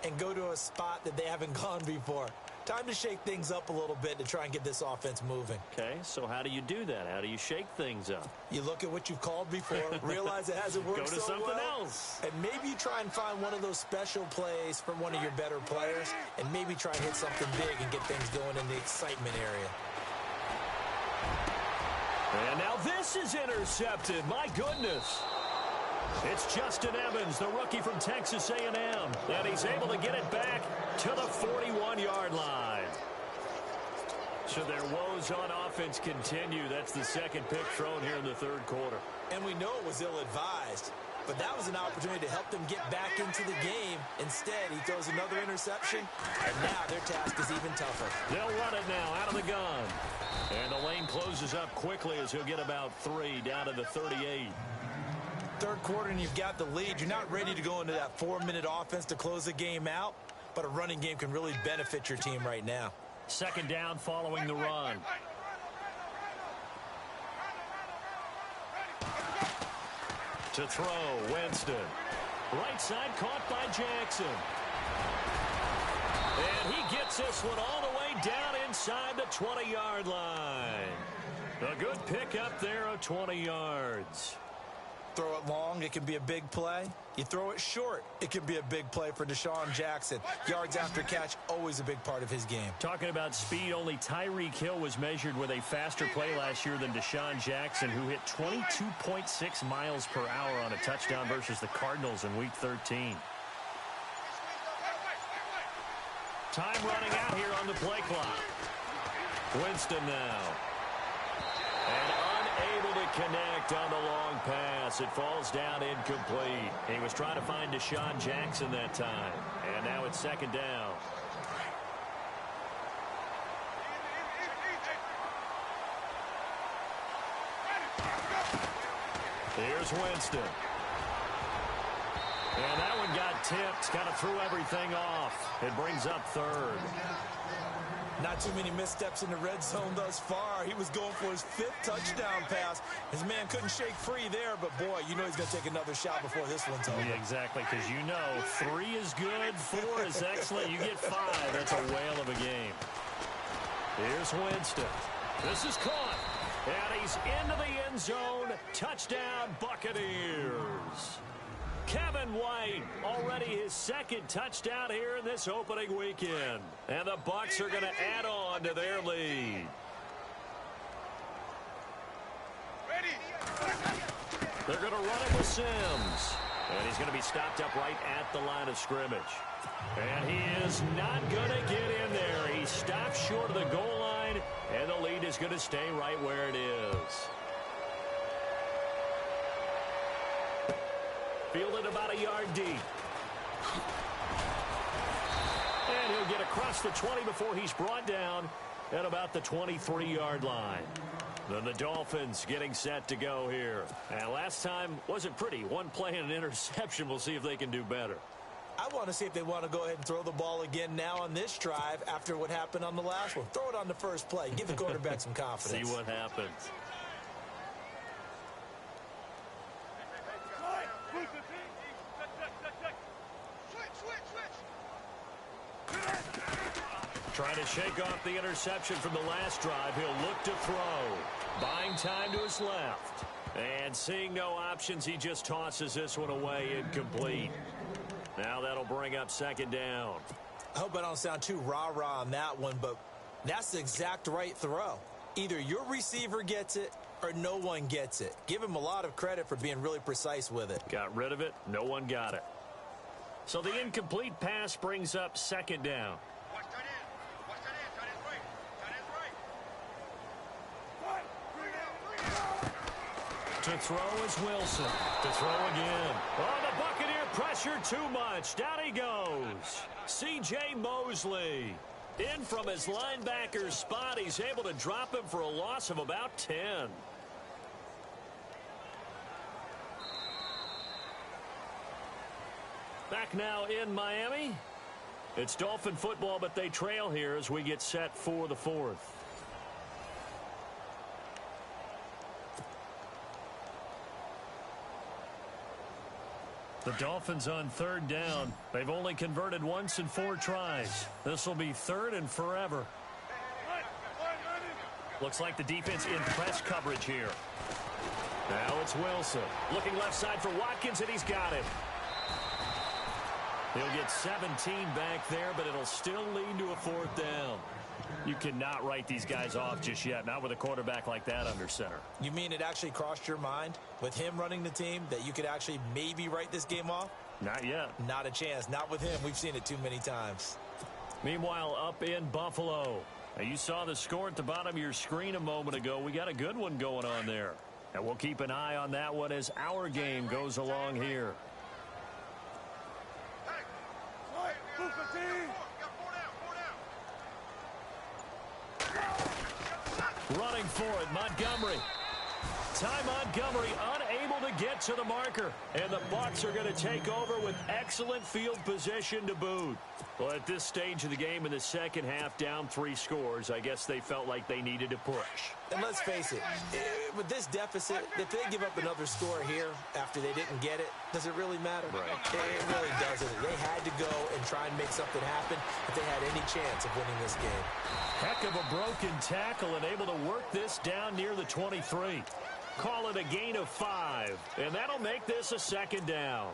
and go to a spot that they haven't gone before. Time to shake things up a little bit to try and get this offense moving. Okay, so how do you do that? How do you shake things up? You look at what you've called before, realize it hasn't worked so well. Go to something else. And maybe you try and find one of those special plays from one of your better players, and maybe try and hit something big and get things going in the excitement area. And now this is intercepted. My goodness. It's Justin Evans, the rookie from Texas A&M, and he's able to get it back to the 41-yard line. So their woes on offense continue. That's the second pick thrown here in the 3rd quarter. And we know it was ill-advised, but that was an opportunity to help them get back into the game. Instead, he throws another interception, and now their task is even tougher. They'll run it now out of the gun. And the lane closes up quickly as he'll get about 3 down to the 38. 3rd quarter and you've got the lead. You're not ready to go into that 4-minute offense to close the game out, but a running game can really benefit your team right now. 2nd down following the run. To throw, Winston. Right side caught by Jackson. And he gets this one all the way down inside the 20-yard line. A good pickup there of 20 yards. Throw it long, it can be a big play. You throw it short, it can be a big play for Deshaun Jackson. Yards after catch, always a big part of his game. Talking about speed, only Tyreek Hill was measured with a faster play last year than Deshaun Jackson, who hit 22.6 miles per hour on a touchdown versus the Cardinals in Week 13. Time running out here on the play clock. Winston now. And unable to connect on the long pass. It falls down incomplete. He was trying to find Deshaun Jackson that time. And now it's 2nd down. Here's Winston. And that one got tipped. Kind of threw everything off. It brings up 3rd. Not too many missteps in the red zone thus far. He was going for his 5th touchdown pass. His man couldn't shake free there, but boy, you know he's going to take another shot before this one's over. Yeah, exactly, because you know 3 is good, 4 is excellent. You get 5. That's a whale of a game. Here's Winston. This is caught. And he's into the end zone. Touchdown, Buccaneers. Kevin White, already his 2nd touchdown here in this opening weekend. And the Bucs are going to add on to their lead. They're going to run it with Sims. And he's going to be stopped up right at the line of scrimmage. And he is not going to get in there. He stops short of the goal line, and the lead is going to stay right where it is. Fielded about a yard deep. And he'll get across the 20 before he's brought down at about the 23-yard line. Then the Dolphins getting set to go here. And last time wasn't pretty. One play and an interception. We'll see if they can do better. I want to see if they want to go ahead and throw the ball again now on this drive after what happened on the last one. Throw it on the first play. Give the quarterback some confidence. See what happens. Trying to shake off the interception from the last drive. He'll look to throw. Buying time to his left. And seeing no options, he just tosses this one away incomplete. Now that'll bring up second down. I hope I don't sound too rah-rah on that one, but that's the exact right throw. Either your receiver gets it or no one gets it. Give him a lot of credit for being really precise with it. Got rid of it. No one got it. So the incomplete pass brings up second down. To throw is Wilson. To throw again. Oh, the Buccaneer pressure too much. Down he goes. C.J. Mosley. In from his linebacker spot. He's able to drop him for a loss of about 10. Back now in Miami. It's Dolphin football, but they trail here as we get set for the fourth. The Dolphins on third down. They've only converted once in 4 tries. This will be third and forever. Looks like the defense in press coverage here. Now it's Wilson. Looking left side for Watkins, and he's got it. He'll get 17 back there, but it'll still lead to a fourth down. You cannot write these guys off just yet, not with a quarterback like that under center. You mean it actually crossed your mind with him running the team that you could actually maybe write this game off? Not yet. Not a chance. Not with him. We've seen it too many times. Meanwhile, up in Buffalo. Now, you saw the score at the bottom of your screen a moment ago. We got a good one going on there. And we'll keep an eye on that one as our game goes along here. Running for it, Montgomery. Ty Montgomery unable to get to the marker. And the Bucs are going to take over with excellent field position to boot. Well, at this stage of the game in the second half, down 3 scores, I guess they felt like they needed to push. And let's face it, with this deficit, if they give up another score here after they didn't get it, does it really matter? Right. It really doesn't. They had to go and try and make something happen if they had any chance of winning this game. Heck of a broken tackle and able to work this down near the 23. Call it a gain of 5, and that'll make this a second down.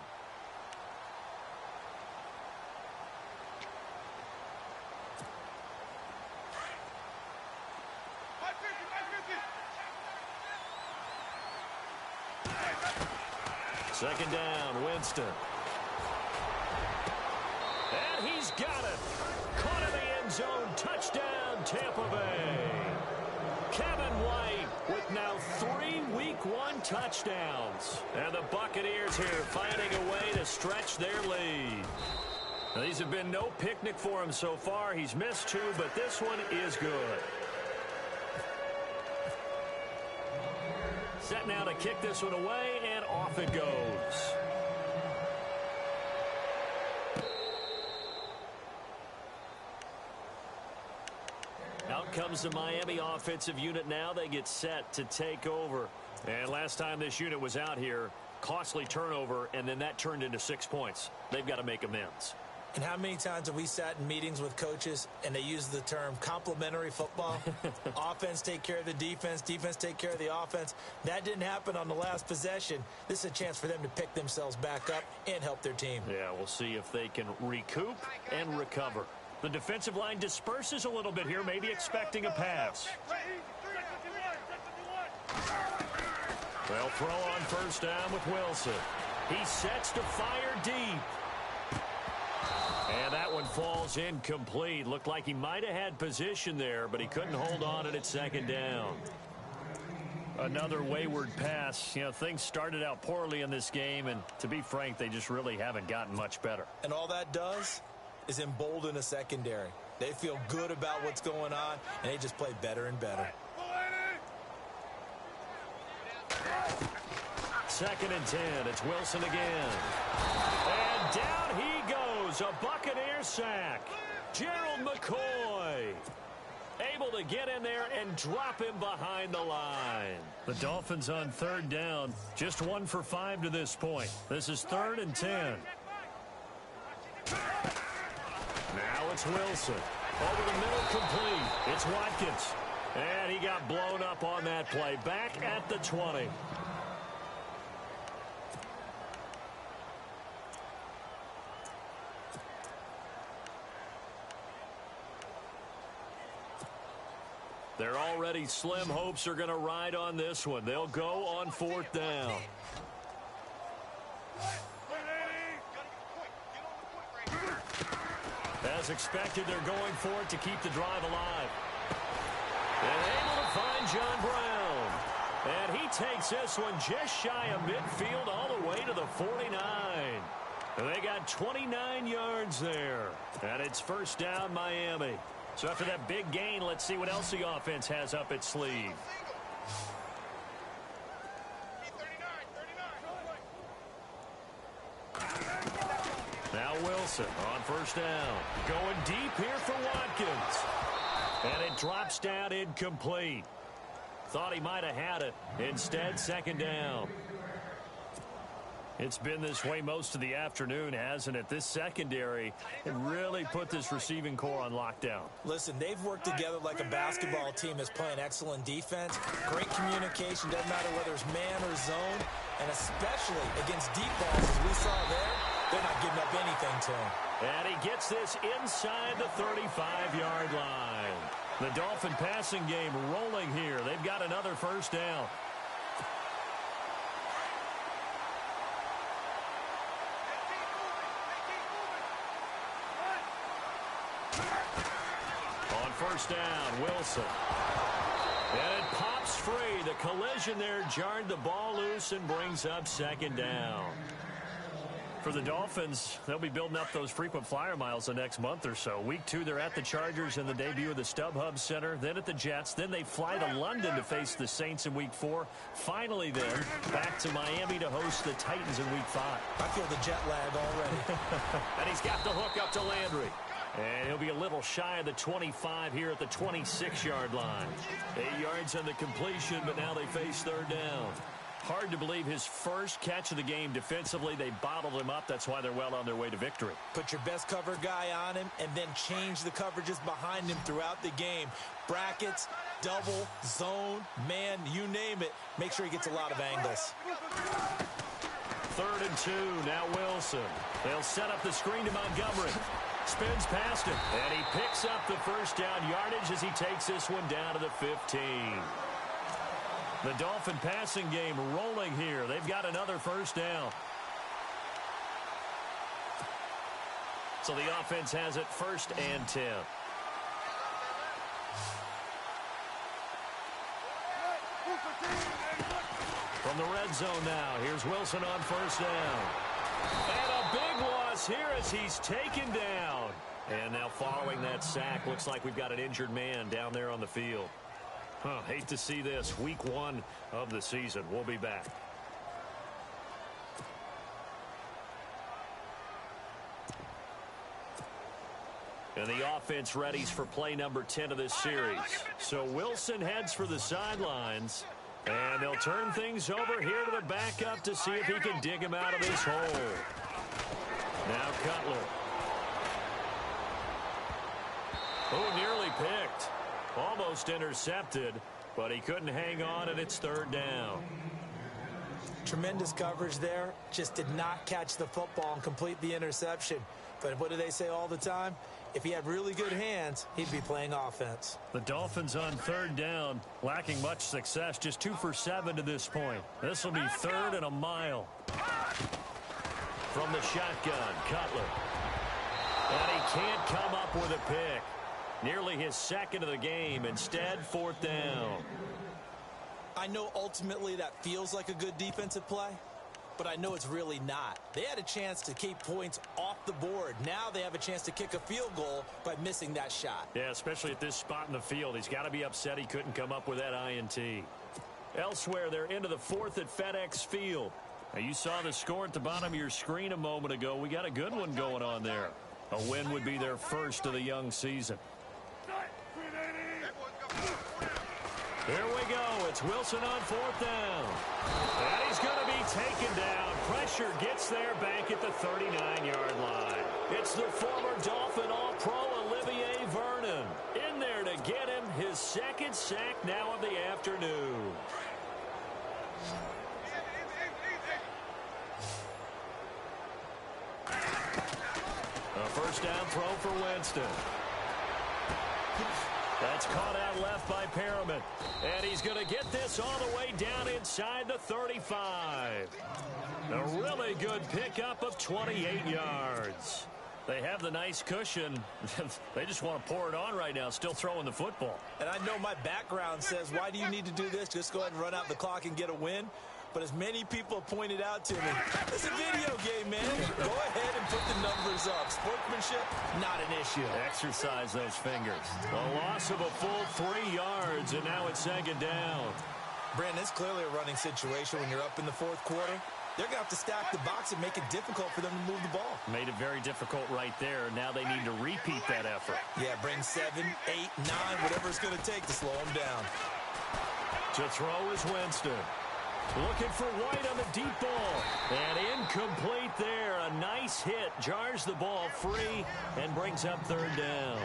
Second down, Winston. And he's got it. Caught in the end zone. Touchdown, Tampa Bay. Kevin White with now 3 Week 1 touchdowns. And the Buccaneers here finding a way to stretch their lead. Now, these have been no picnic for him so far. He's missed 2, but this one is good. Set now to kick this one away, and off it goes. Out comes the Miami offensive unit now. They get set to take over. And last time this unit was out here, costly turnover, and then that turned into 6 points. They've got to make amends. And how many times have we sat in meetings with coaches and they use the term complementary football? Offense take care of the defense, defense take care of the offense. That didn't happen on the last possession. This is a chance for them to pick themselves back up and help their team. Yeah, we'll see if they can recoup and recover. The defensive line disperses a little bit here, maybe expecting a pass. They'll throw on first down with Wilson. He sets to fire deep. And that one falls incomplete. Looked like he might have had position there, but he couldn't hold on at second down. Another wayward pass. You know, things started out poorly in this game, and to be frank, they just really haven't gotten much better. And all that does is embolden a secondary. They feel good about what's going on, and they just play better and better. 2nd and 10. It's Wilson again. And down he goes. A Buccaneer sack. Gerald McCoy able to get in there and drop him behind the line. The Dolphins on 3rd down. Just 1 for 5 to this point. This is 3rd and 10. Now it's Wilson. Over the middle, complete. It's Watkins. And he got blown up on that play. Back at the 20. They're already slim hopes are going to ride on this one. They'll go on 4th down. As expected, they're going for it to keep the drive alive. And able to find John Brown. And he takes this one just shy of midfield all the way to the 49. And they got 29 yards there. And it's 1st down, Miami. So after that big gain, let's see what else the offense has up its sleeve. Now Wilson on 1st down. Going deep here for Watkins. And it drops down incomplete. Thought he might have had it. Instead, 2nd down. It's been this way most of the afternoon, hasn't it? This secondary really put this receiving core on lockdown. Listen, they've worked together like a basketball team that's playing excellent defense. Great communication, doesn't matter whether it's man or zone. And especially against deep balls, as we saw there, they're not giving up anything to him. And he gets this inside the 35-yard line. The Dolphin passing game rolling here. They've got another 1st down. On 1st down, Wilson. And it pops free. The collision there jarred the ball loose and brings up 2nd down. For the Dolphins, they'll be building up those frequent flyer miles the next month or so. Week 2, they're at the Chargers in the debut of the StubHub Center, then at the Jets. Then they fly to London to face the Saints in Week 4. Finally, then, back to Miami to host the Titans in Week 5. I feel the jet lag already. And he's got the hook up to Landry. And he'll be a little shy of the 25 here at the 26-yard line. 8 yards on the completion, but now they face 3rd down. Hard to believe his first catch of the game defensively. They bottled him up. That's why they're well on their way to victory. Put your best cover guy on him and then change the coverages behind him throughout the game. Brackets, double, zone, man, you name it. Make sure he gets a lot of angles. 3rd and 2. Now Wilson. They'll set up the screen to Montgomery. Spins past him. And he picks up the 1st down yardage as he takes this one down to the 15. The Dolphin passing game rolling here. They've got another 1st down. So the offense has it 1st and 10. From the red zone now, here's Wilson on 1st down. And a big loss here as he's taken down. And now following that sack, looks like we've got an injured man down there on the field. Hate to see this. Week 1 of the season. We'll be back. And the offense readies for play number 10 of this series. So Wilson heads for the sidelines. And they'll turn things over here to the backup to see if he can dig him out of this hole. Now Cutler. Oh, nearly picked. Almost intercepted, but he couldn't hang on, and it's 3rd down. Tremendous coverage there. Just did not catch the football and complete the interception. But what do they say all the time? If he had really good hands, he'd be playing offense. The Dolphins on 3rd down, lacking much success, just 2 for 7 to this point. This will be 3rd and a mile. From the shotgun, Cutler. And he can't come up with a pick. Nearly his 2nd of the game. Instead, 4th down. I know ultimately that feels like a good defensive play, but I know it's really not. They had a chance to keep points off the board. Now they have a chance to kick a field goal by missing that shot. Yeah, especially at this spot in the field. He's got to be upset he couldn't come up with that INT. Elsewhere, they're into the fourth at FedEx Field. Now, you saw the score at the bottom of your screen a moment ago. We got a good one going on there. A win would be their first of the young season. Here we go. It's Wilson on fourth down. And he's going to be taken down. Pressure gets there back at the 39-yard line. It's the former Dolphin All-Pro Olivier Vernon in there to get him his second sack now of the afternoon. A first down throw for Winston. That's caught out left by Perriman. And he's going to get this all the way down inside the 35. A really good pickup of 28 yards. They have the nice cushion. They just want to pour it on right now, still throwing the football. And I know my background says, why do you need to do this? Just go ahead and run out the clock and get a win. But as many people have pointed out to me, it's a video game, man. Go ahead and put the numbers up. Sportsmanship, not an issue. Exercise those fingers. A loss of a full 3 yards, and now it's second down. Brandon, it's clearly a running situation when you're up in the fourth quarter. They're going to have to stack the box and make it difficult for them to move the ball. Made it very difficult right there. Now they need to repeat that effort. Yeah, bring 7, 8, 9, whatever it's going to take to slow them down. To throw is Winston. Looking for White on the deep ball. And incomplete there. A nice hit. Jars the ball free and brings up third down.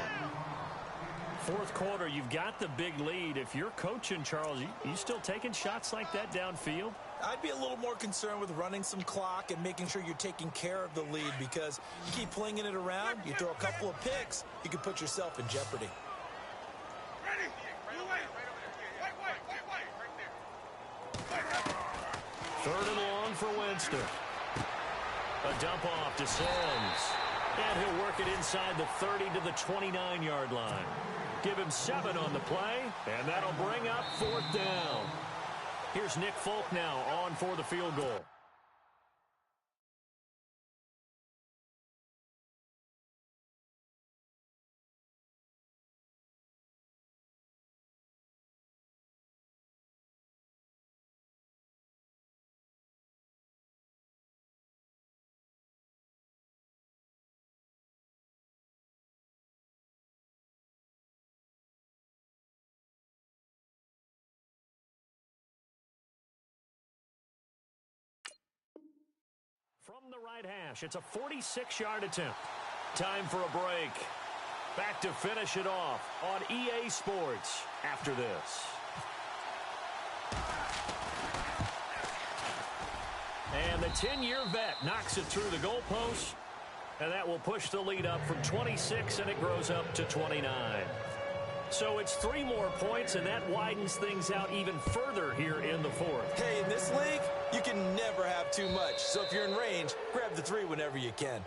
Fourth quarter, you've got the big lead. If you're coaching, Charles, you still taking shots like that downfield? I'd be a little more concerned with running some clock and making sure you're taking care of the lead, because you keep flinging it around, you throw a couple of picks, you can put yourself in jeopardy. Third and long for Winston. A dump off to Sims. And he'll work it inside the 30 to the 29-yard line. Give him 7 on the play, and that'll bring up fourth down. Here's Nick Folk now on for the field goal. From the right hash, it's a 46-yard attempt. Time for a break. Back to finish it off on EA Sports after this. And the 10-year vet knocks it through the goalpost, and that will push the lead up from 26, and it grows up to 29. So it's 3 more points, and that widens things out even further here in the fourth. Hey, in this league, you can never have too much. So if you're in range, grab the 3 whenever you can.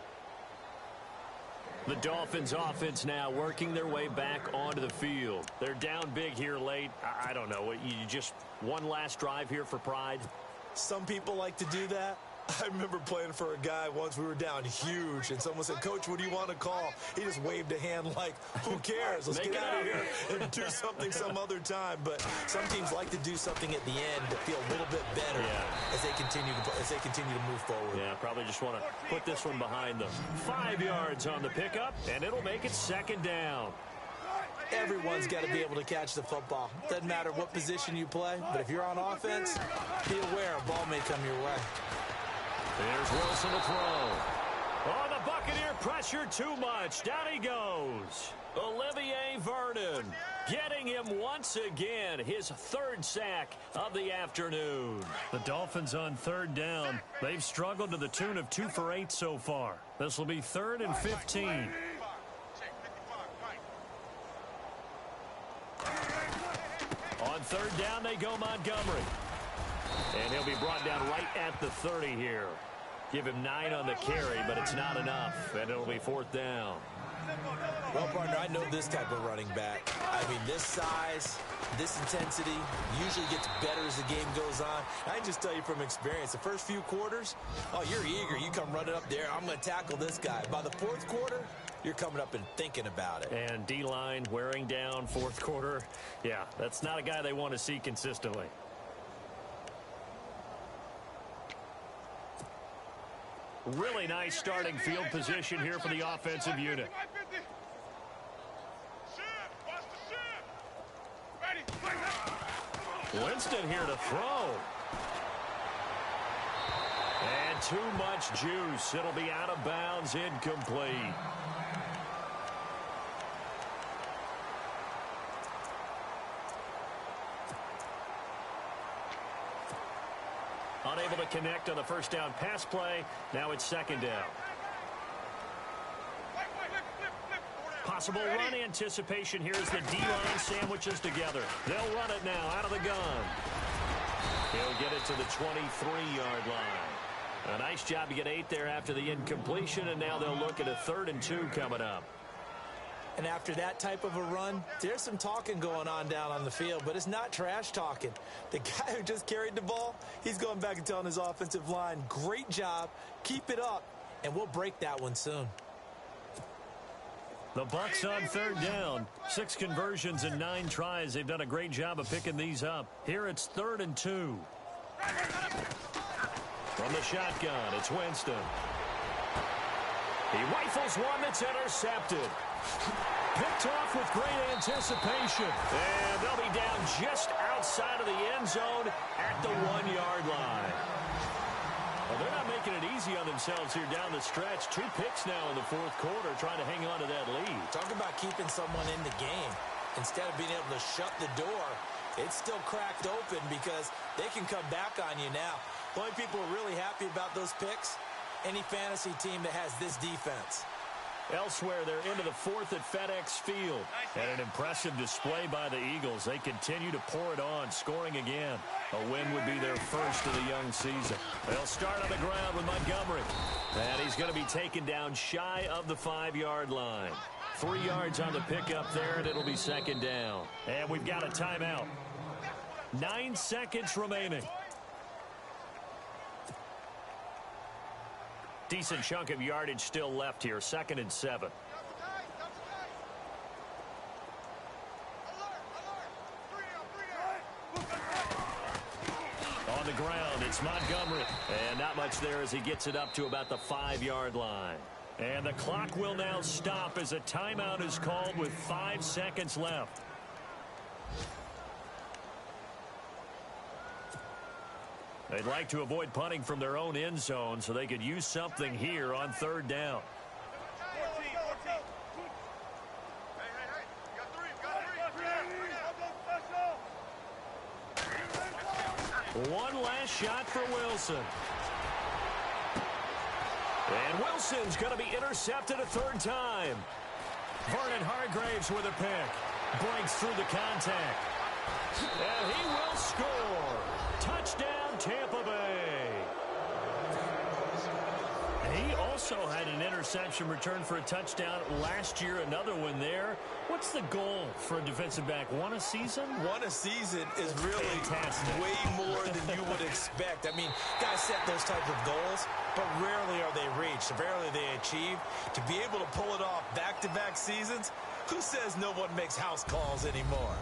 The Dolphins offense now working their way back onto the field. They're down big here late. I don't know. You just one last drive here for pride? Some people like to do that. I remember playing for a guy once. We were down huge, and someone said, "Coach, what do you want to call?" He just waved a hand like, who cares? Let's get out of here and do something some other time. But some teams like to do something at the end to feel a little bit better as they continue to move forward. Yeah, probably just want to put this one behind them. 5 yards on the pickup, and it'll make it second down. Everyone's got to be able to catch the football. Doesn't matter what position you play, but if you're on offense, be aware a ball may come your way. There's Wilson to throw. Oh, the Buccaneer pressure too much. Down he goes. Olivier Vernon getting him once again his 3rd sack of the afternoon. The Dolphins on 3rd down. They've struggled to the tune of 2 for 8 so far. This will be 3rd and 15. On 3rd down they go Montgomery. And he'll be brought down right at the 30 here. Give him 9 on the carry, but it's not enough, and it'll be 4th down. Well, partner, I know this type of running back. I mean, this size, this intensity usually gets better as the game goes on. I can just tell you from experience, the first few quarters, oh, you're eager. You come running up there. I'm going to tackle this guy. By the fourth quarter, you're coming up and thinking about it. And D-line wearing down fourth quarter. Yeah, that's not a guy they want to see consistently. Really nice starting field position here for the offensive unit. Winston here to throw. And too much juice. It'll be out of bounds, incomplete. Unable to connect on the first down pass play. Now it's second down. Possible run anticipation here as the D-line sandwiches together. They'll run it now out of the gun. He'll get it to the 23-yard line. A nice job to get 8 there after the incompletion, and now they'll look at a 3rd and 2 coming up. And after that type of a run, there's some talking going on down on the field, but it's not trash talking. The guy who just carried the ball, he's going back and telling his offensive line, great job, keep it up, and we'll break that one soon. The Bucs on 3rd down. 6 conversions and 9 tries. They've done a great job of picking these up. Here it's 3rd and 2. From the shotgun, it's Winston. He rifles one that's intercepted. Picked off with great anticipation. And they'll be down just outside of the end zone at the 1-yard line. Well, they're not making it easy on themselves here down the stretch. 2 picks now in the fourth quarter, trying to hang on to that lead. Talk about keeping someone in the game. Instead of being able to shut the door, it's still cracked open because they can come back on you now. The only people who are really happy about those picks, any fantasy team that has this defense. Elsewhere, they're into the 4th at FedEx Field. And an impressive display by the Eagles. They continue to pour it on, scoring again. A win would be their first of the young season. They'll start on the ground with Montgomery. And he's going to be taken down shy of the 5-yard line. 3 yards on the pickup there, and it'll be second down. And we've got a timeout. 9 seconds remaining. Decent chunk of yardage still left here. 2nd and 7. On the ground, it's Montgomery. And not much there as he gets it up to about the 5-yard line. And the clock will now stop as a timeout is called with 5 seconds left. They'd like to avoid punting from their own end zone so they could use something here on 3rd down. One last shot for Wilson. And Wilson's going to be intercepted a 3rd time. Vernon Hargraves with a pick. Breaks through the contact. And he will score. Touchdown, Tampa Bay. He also had an interception return for a touchdown last year. Another one there. What's the goal for a defensive back? 1 a season? 1 a season is really fantastic. Way more than you would expect. I mean, guys set those type of goals, but rarely are they reached. Rarely they achieved. To be able to pull it off back-to-back seasons, who says no one makes house calls anymore?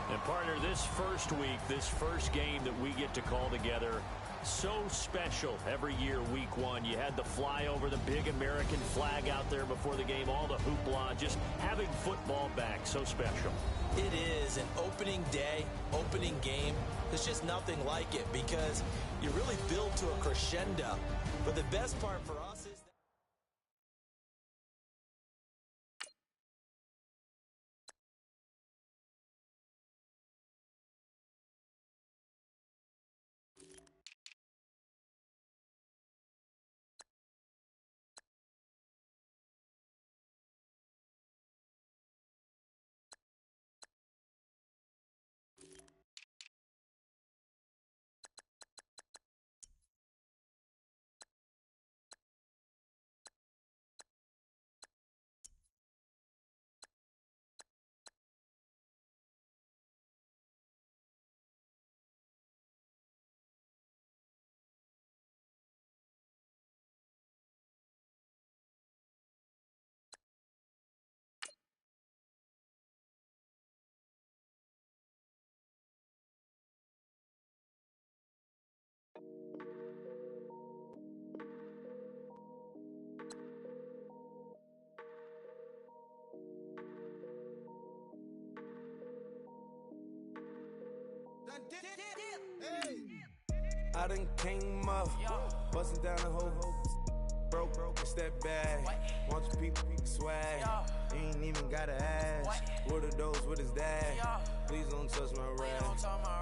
And, partner, this first week, this first game that we get to call together, so special every year, week 1. You had the flyover, the big American flag out there before the game, all the hoopla, just having football back, so special. It is an opening day, opening game. There's just nothing like it because you really build to a crescendo. But the best part for us is I done came up, bustin' down the whole broke, it's that bad. Want you people swag, you ain't even gotta ask. What are those, what is that? Please don't touch my rap,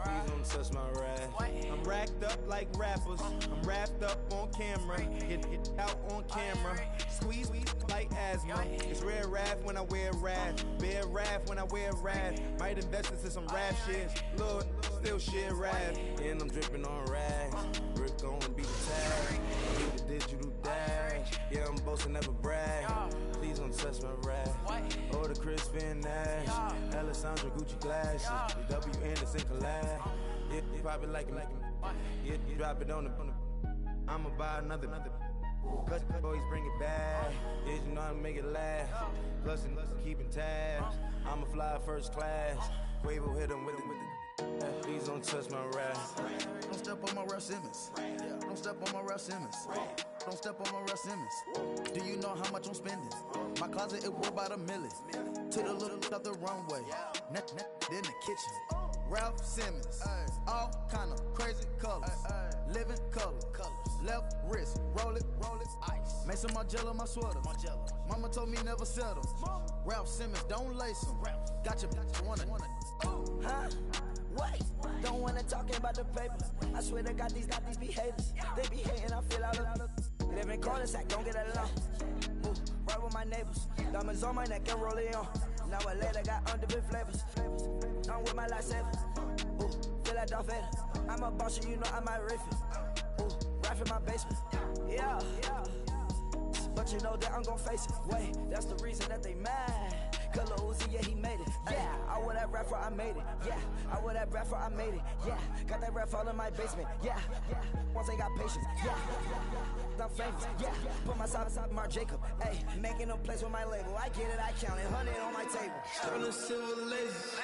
please don't touch my rap. I'm racked up like rappers, I'm wrapped up on camera, get out on camera, squeeze like asthma. It's rare wrath when I wear wrath, bear wrath when I wear wrath. Might invest into some rap shit, Lord, still shit rap. And I'm dripping on rags, Rick gon' be the tag. Do the digital dash, yeah I'm boasting, never brag. Please don't touch my rap, oh the crisp and Nash, Alessandra Gucci glasses, the W Anderson collab. Yeah, you pop it like yeah, you drop it on the. I'ma buy another. Cause boys bring it back. Yeah, you know how to make it last. Plus and keeping tabs. I'ma fly first class. Quavo hit him with it. Please don't touch my rap. Don't step on my Ralph Simmons. Don't step on my Ralph Simmons. Don't step on my Ralph Simmons. Do you know how much I'm spending? My closet, it worth about $1 million. To the little out the runway. Then the kitchen. Ralph Simmons. All kind of crazy colors. Living color. Left wrist, roll it, ice. Make some Margiela my sweater. Mama told me never settle. Ralph Simmons, don't lace him. Got your wanna. Huh? What? Don't wanna talk about the paper. I swear to God, these be haters. They be hating, I feel all of live in cul-de-sac, don't get along. Ooh, right with my neighbors. Diamonds on my neck and roll it on. Now a later got underbit flavors. I'm with my lifesaver. Ooh, feel like Darth Vader. I'm a boss, you know I might riff it. Right in my basement, yeah. But you know that I'm gon' face it. Wait, that's the reason that they mad. Color Uzi, yeah, he made it. Yeah, I would that rapper, I made it. Yeah, I would that rapper, I made it. Yeah, got that rap all in my basement. Yeah. Once they got patience. Yeah, I'm famous. Yeah, put myself inside Mark Jacob. Hey, making a place with my label. I get it, I count it. 100 on my table. Sterling silver laser.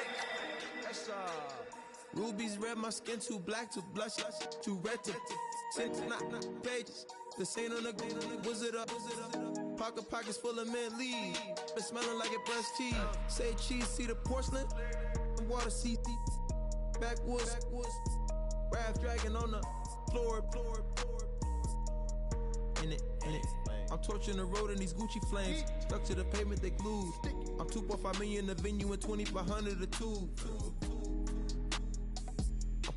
That's rubies red, my skin too black to blush, too red to tint, not pages. The saint on the wizard up. Pockets full of mint leaves. Been smelling like it brushed teeth. Say cheese, see the porcelain. Water, see backwoods. Raft dragging on the floor. In it. I'm torching the road in these Gucci flames. Stuck to the pavement, they glued. I'm 2.5 million the venue and 2,500 the tube.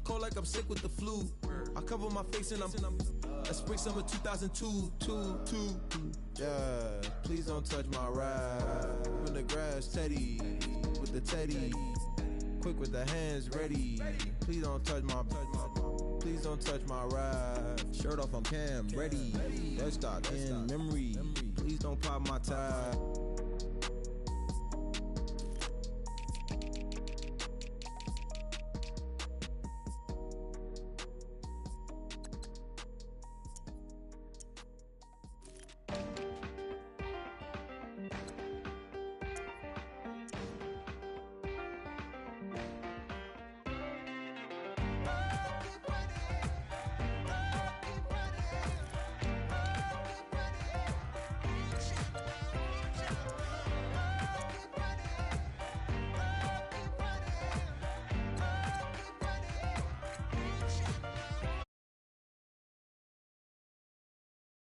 Cold like I'm sick with the flu. I cover my face and I'm spring summer 2002. Yeah, please don't touch my ride. In the grass, Teddy with the Teddy. Quick with the hands ready. Please don't touch my ride. Shirt off, I'm cam ready. Dead stock in memory. Please don't pop my tie.